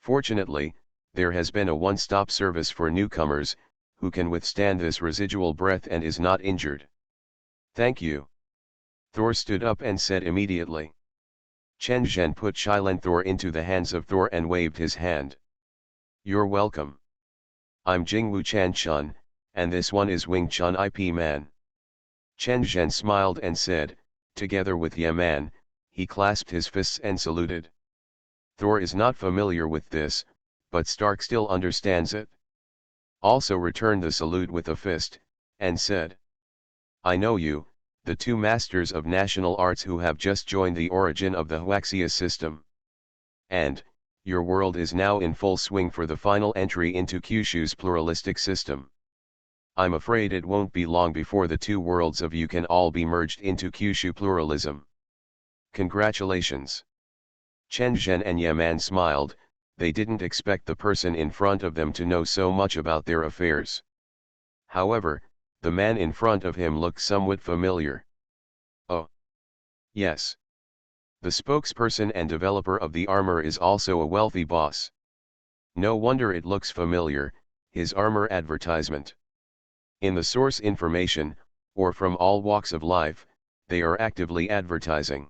Fortunately, there has been a one-stop service for newcomers, who can withstand this residual breath and is not injured. Thank you. Thor stood up and said immediately. Chenzhen put Shilan Thor into the hands of Thor and waved his hand. You're welcome. I'm Jingwu Chanchun, and this one is Wing Chun Ip Man. Chenzhen smiled and said, together with Yaman, he clasped his fists and saluted. Thor is not familiar with this, but Stark still understands it. Also returned the salute with a fist, and said. I know you, the two masters of national arts who have just joined the origin of the Huaxia system. And, your world is now in full swing for the final entry into Kyushu's pluralistic system. I'm afraid it won't be long before the two worlds of you can all be merged into Kyushu pluralism. Congratulations. Chenzhen and Yaman smiled, they didn't expect the person in front of them to know so much about their affairs. However, the man in front of him looked somewhat familiar. Oh. Yes. The spokesperson and developer of the armor is also a wealthy boss. No wonder it looks familiar, his armor advertisement. In the source information, or from all walks of life, they are actively advertising.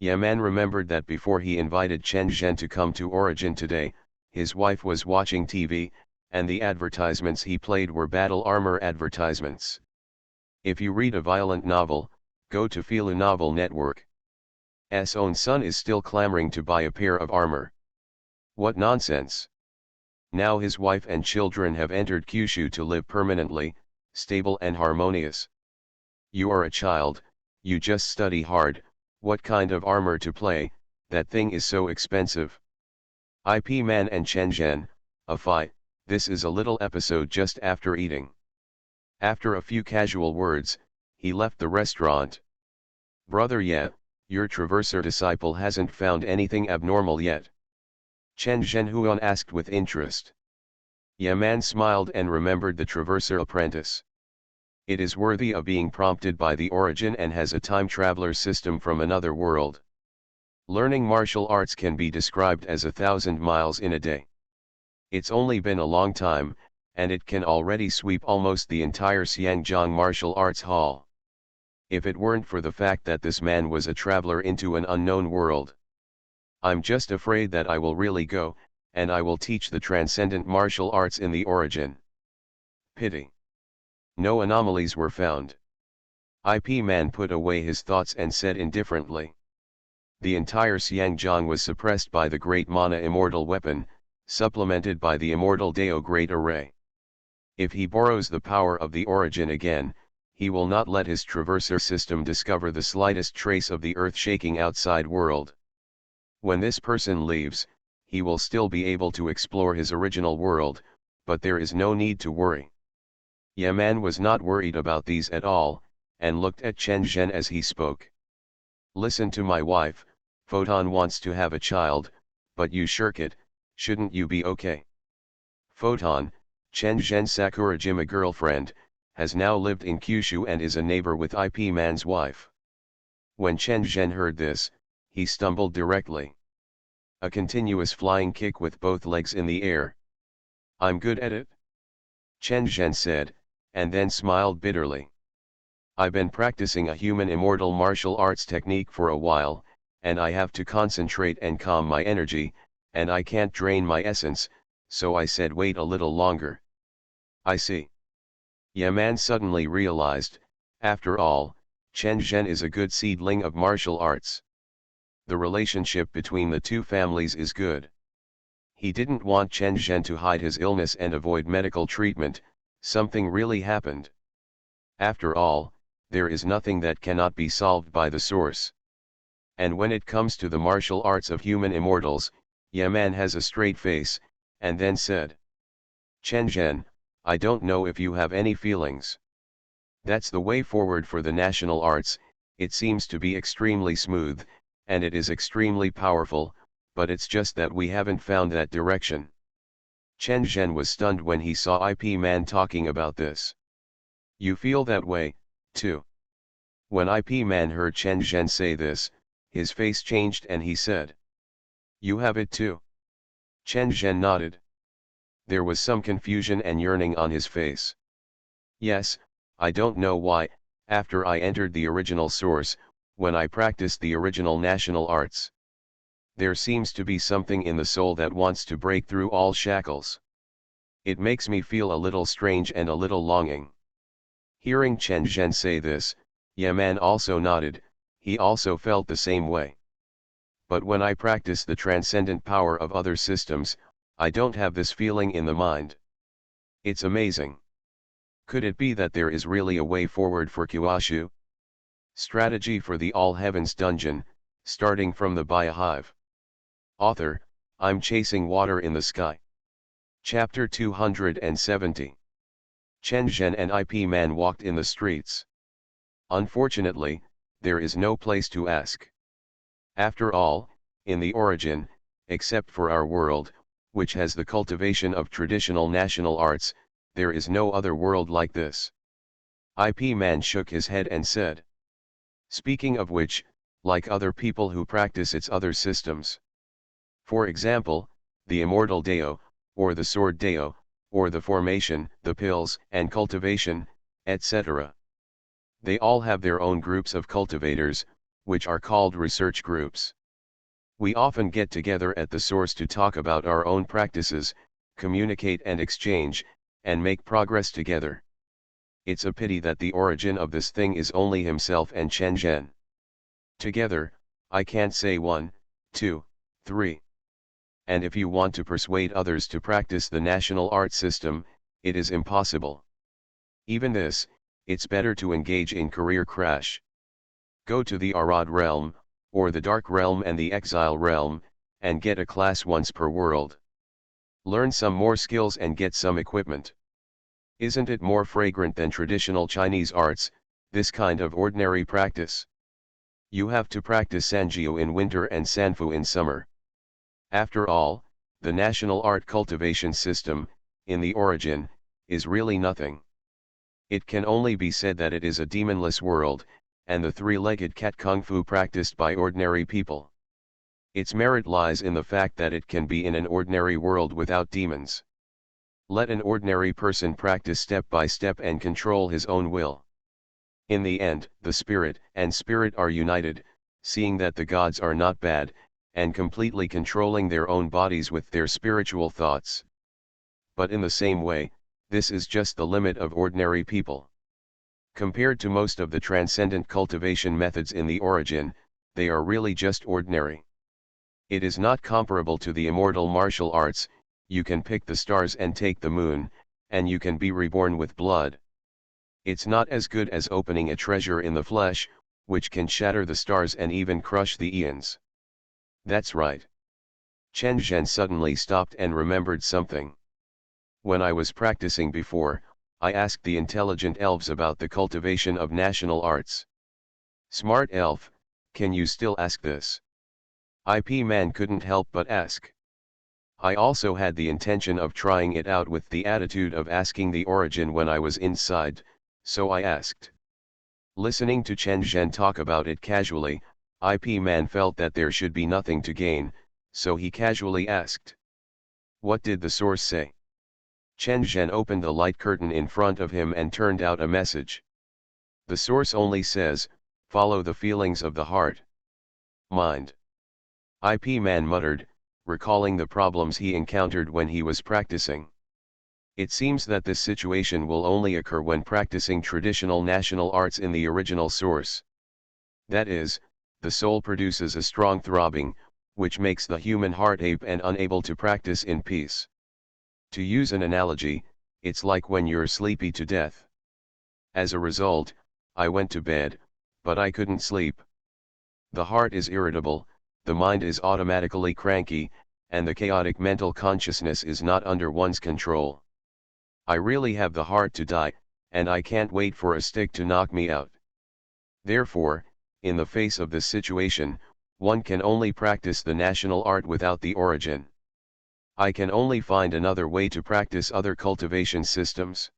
Yaman remembered that before he invited Chenzhen to come to Origin today, his wife was watching TV, and the advertisements he played were battle armor advertisements. If you read a violent novel, go to Filu Novel Network. S own son is still clamoring to buy a pair of armor. What nonsense. Now his wife and children have entered Kyushu to live permanently, stable and harmonious. You are a child, you just study hard, what kind of armor to play, that thing is so expensive. Ip Man and Chenzhen, a fight, this is a little episode just after eating. After a few casual words, he left the restaurant. Brother Ye, your Traverser disciple hasn't found anything abnormal yet. Chen Zhenhuan asked with interest. Yaman smiled and remembered the Traverser apprentice. It is worthy of being prompted by the origin and has a time traveler system from another world. Learning martial arts can be described as 1,000 miles in a day. It's only been a long time, and it can already sweep almost the entire Xiangjiang Martial Arts Hall. If it weren't for the fact that this man was a traveler into an unknown world. I'm just afraid that I will really go, and I will teach the transcendent martial arts in the origin. Pity. No anomalies were found. Ip Man put away his thoughts and said indifferently. The entire Xiangjiang was suppressed by the great Mana immortal weapon, supplemented by the immortal Dao Great Array. If he borrows the power of the origin again, he will not let his Traverser system discover the slightest trace of the earth-shaking outside world. When this person leaves, he will still be able to explore his original world, but there is no need to worry. Yaman was not worried about these at all, and looked at Chen Zhen as he spoke. Listen to my wife, Photon wants to have a child, but you shirk it, shouldn't you be okay? Photon, Chen Zhen Sakurajima girlfriend, has now lived in Kyushu and is a neighbor with Ip Man's wife. When Chen Zhen heard this, he stumbled directly. A continuous flying kick with both legs in the air. I'm good at it, Chen Zhen said, and then smiled bitterly. I've been practicing a human immortal martial arts technique for a while, and I have to concentrate and calm my energy, and I can't drain my essence, so I said wait a little longer. I see. Yaman suddenly realized, after all, Chen Zhen is a good seedling of martial arts. The relationship between the two families is good. He didn't want Chen Zhen to hide his illness and avoid medical treatment. Something really happened. After all, there is nothing that cannot be solved by the source. And when it comes to the martial arts of human immortals, Yaman has a straight face, and then said, Chen Zhen, I don't know if you have any feelings. That's the way forward for the national arts. It seems to be extremely smooth, and it is extremely powerful, but it's just that we haven't found that direction. Chen Zhen was stunned when he saw IP Man talking about this. You feel that way, too? When IP Man heard Chen Zhen say this, his face changed and he said, You have it too? Chen Zhen nodded. There was some confusion and yearning on his face. Yes, I don't know why, after I entered the original source, when I practiced the original national arts. There seems to be something in the soul that wants to break through all shackles. It makes me feel a little strange and a little longing. Hearing Chen Zhen say this, Yaman also nodded. He also felt the same way. But when I practice the transcendent power of other systems, I don't have this feeling in the mind. It's amazing. Could it be that there is really a way forward for Kyushu? Strategy for the All Heavens Dungeon, starting from the Biohive. Author, I'm Chasing Water in the Sky. Chapter 270. Chen Zhen and IP Man walked in the streets. Unfortunately, there is no place to ask. After all, in the origin, except for our world, which has the cultivation of traditional national arts, there is no other world like this. IP Man shook his head and said. Speaking of which, like other people who practice its other systems. For example, the immortal Dao, or the sword Dao, or the formation, the pills, and cultivation, etc. They all have their own groups of cultivators, which are called research groups. We often get together at the source to talk about our own practices, communicate and exchange, and make progress together. It's a pity that the origin of this thing is only himself and Chen Zhen. Together, I can't say 1, 2, 3. And if you want to persuade others to practice the national art system, it is impossible. Even this, it's better to engage in career crash. Go to the Arad realm, or the Dark realm and the Exile realm, and get a class once per world. Learn some more skills and get some equipment. Isn't it more fragrant than traditional Chinese arts, this kind of ordinary practice? You have to practice Sanjiu in winter and Sanfu in summer. After all, the national art cultivation system, in the origin, is really nothing. It can only be said that it is a demonless world, and the three-legged cat kung fu practiced by ordinary people. Its merit lies in the fact that it can be in an ordinary world without demons. Let an ordinary person practice step by step and control his own will. In the end, the spirit and spirit are united, seeing that the gods are not bad, and completely controlling their own bodies with their spiritual thoughts. But in the same way, this is just the limit of ordinary people. Compared to most of the transcendent cultivation methods in the origin, they are really just ordinary. It is not comparable to the immortal martial arts. You can pick the stars and take the moon, and you can be reborn with blood. It's not as good as opening a treasure in the flesh, which can shatter the stars and even crush the eons. That's right. Chen Zhen suddenly stopped and remembered something. When I was practicing before, I asked the intelligent elves about the cultivation of national arts. Smart elf, can you still ask this? IP Man couldn't help but ask. I also had the intention of trying it out with the attitude of asking the origin when I was inside, so I asked. Listening to Chen Zhen talk about it casually, IP Man felt that there should be nothing to gain, so he casually asked. What did the source say? Chen Zhen opened the light curtain in front of him and turned out a message. The source only says, follow the feelings of the heart. Mind. IP Man muttered, recalling the problems he encountered when he was practicing. It seems that this situation will only occur when practicing traditional national arts in the original source. That is, the soul produces a strong throbbing, which makes the human heart ache and unable to practice in peace. To use an analogy, it's like when you're sleepy to death. As a result, I went to bed, but I couldn't sleep. The heart is irritable, the mind is automatically cranky, and the chaotic mental consciousness is not under one's control. I really have the heart to die, and I can't wait for a stick to knock me out. Therefore, in the face of this situation, one can only practice the national art without the origin. I can only find another way to practice other cultivation systems.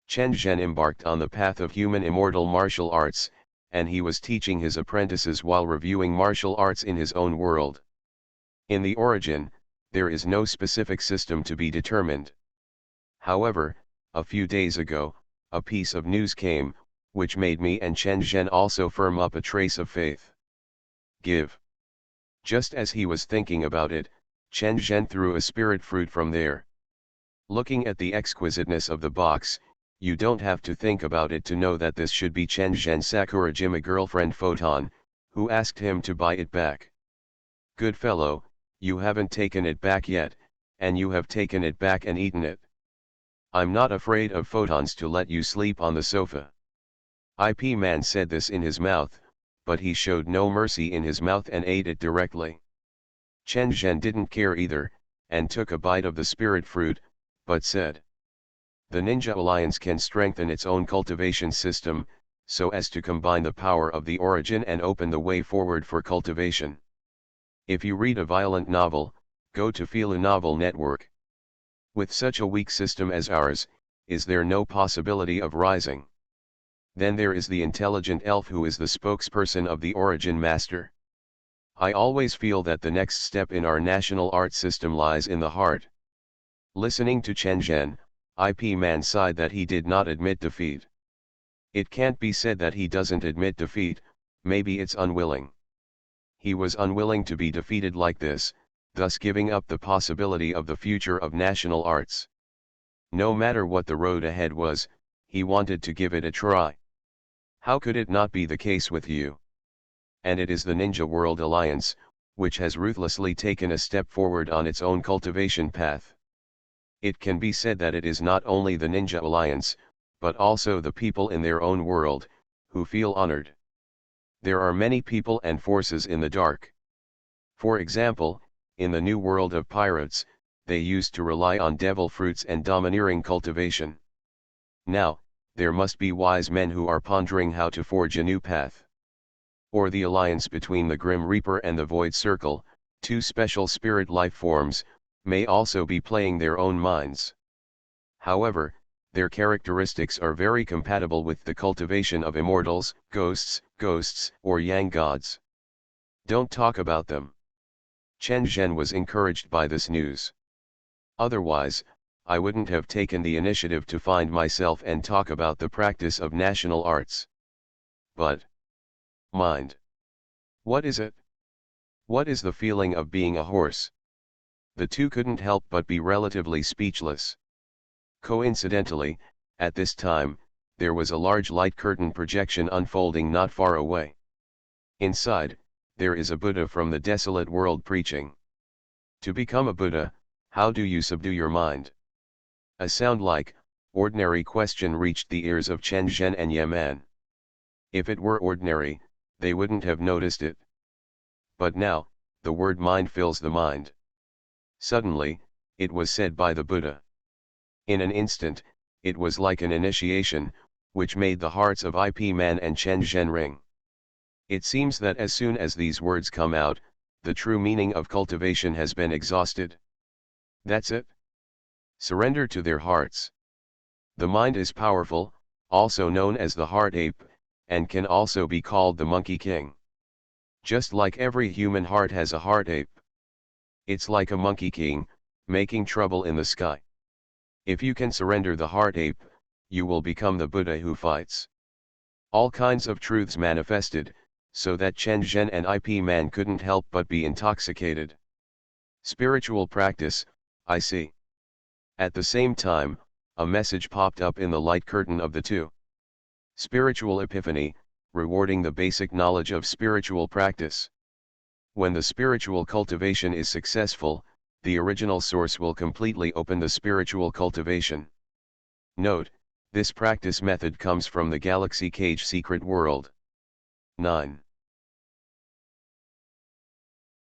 Chen Zhen embarked on the path of human immortal martial arts, and he was teaching his apprentices while reviewing martial arts in his own world. In the origin, there is no specific system to be determined. However, a few days ago, a piece of news came, which made me and Chen Zhen also firm up a trace of faith. Give. Just as he was thinking about it, Chen Zhen threw a spirit fruit from there. Looking at the exquisiteness of the box, you don't have to think about it to know that this should be Chen Zhen's Sakurajima girlfriend Photon, who asked him to buy it back. Good fellow, you haven't taken it back yet, and you have taken it back and eaten it. I'm not afraid of photons to let you sleep on the sofa. IP Man said this in his mouth, but he showed no mercy in his mouth and ate it directly. Chen Zhen didn't care either, and took a bite of the spirit fruit, but said, the Ninja Alliance can strengthen its own cultivation system, so as to combine the power of the origin and open the way forward for cultivation. If you read a violent novel, go to Feel a Novel Network. With such a weak system as ours, is there no possibility of rising? Then there is the intelligent elf who is the spokesperson of the origin master. I always feel that the next step in our national art system lies in the heart. Listening to Chen Zhen, IP Man sighed that he did not admit defeat. It can't be said that he doesn't admit defeat, maybe it's unwilling. He was unwilling to be defeated like this, thus giving up the possibility of the future of national arts. No matter what the road ahead was, he wanted to give it a try. How could it not be the case with you? And it is the Ninja World Alliance, which has ruthlessly taken a step forward on its own cultivation path. It can be said that it is not only the Ninja Alliance, but also the people in their own world, who feel honored. There are many people and forces in the dark. For example, in the new world of pirates, they used to rely on devil fruits and domineering cultivation. Now, there must be wise men who are pondering how to forge a new path. Or the alliance between the Grim Reaper and the Void Circle, two special spirit life forms, may also be playing their own minds. However, their characteristics are very compatible with the cultivation of immortals, ghosts, or yang gods. Don't talk about them. Chen Zhen was encouraged by this news. Otherwise, I wouldn't have taken the initiative to find myself and talk about the practice of national arts. But, mind. What is it? What is the feeling of being a horse? The two couldn't help but be relatively speechless. Coincidentally, at this time, there was a large light curtain projection unfolding not far away. Inside, there is a Buddha from the desolate world preaching. To become a Buddha, how do you subdue your mind? A sound like, ordinary question reached the ears of Chen Zhen and Yaman. If it were ordinary, they wouldn't have noticed it. But now, the word mind fills the mind. Suddenly, it was said by the Buddha. In an instant, it was like an initiation, which made the hearts of IP Man and Chen Zhen ring. It seems that as soon as these words come out, the true meaning of cultivation has been exhausted. That's it. Surrender to their hearts. The mind is powerful, also known as the heart ape, and can also be called the monkey king. Just like every human heart has a heart ape. It's like a monkey king, making trouble in the sky. If you can surrender the heart ape, you will become the Buddha who fights. All kinds of truths manifested, so that Chen Zhen and IP Man couldn't help but be intoxicated. Spiritual practice, I see. At the same time, a message popped up in the light curtain of the two. Spiritual epiphany, rewarding the basic knowledge of spiritual practice. When the spiritual cultivation is successful, the original source will completely open the spiritual cultivation. Note, this practice method comes from the Galaxy Cage Secret World. 9.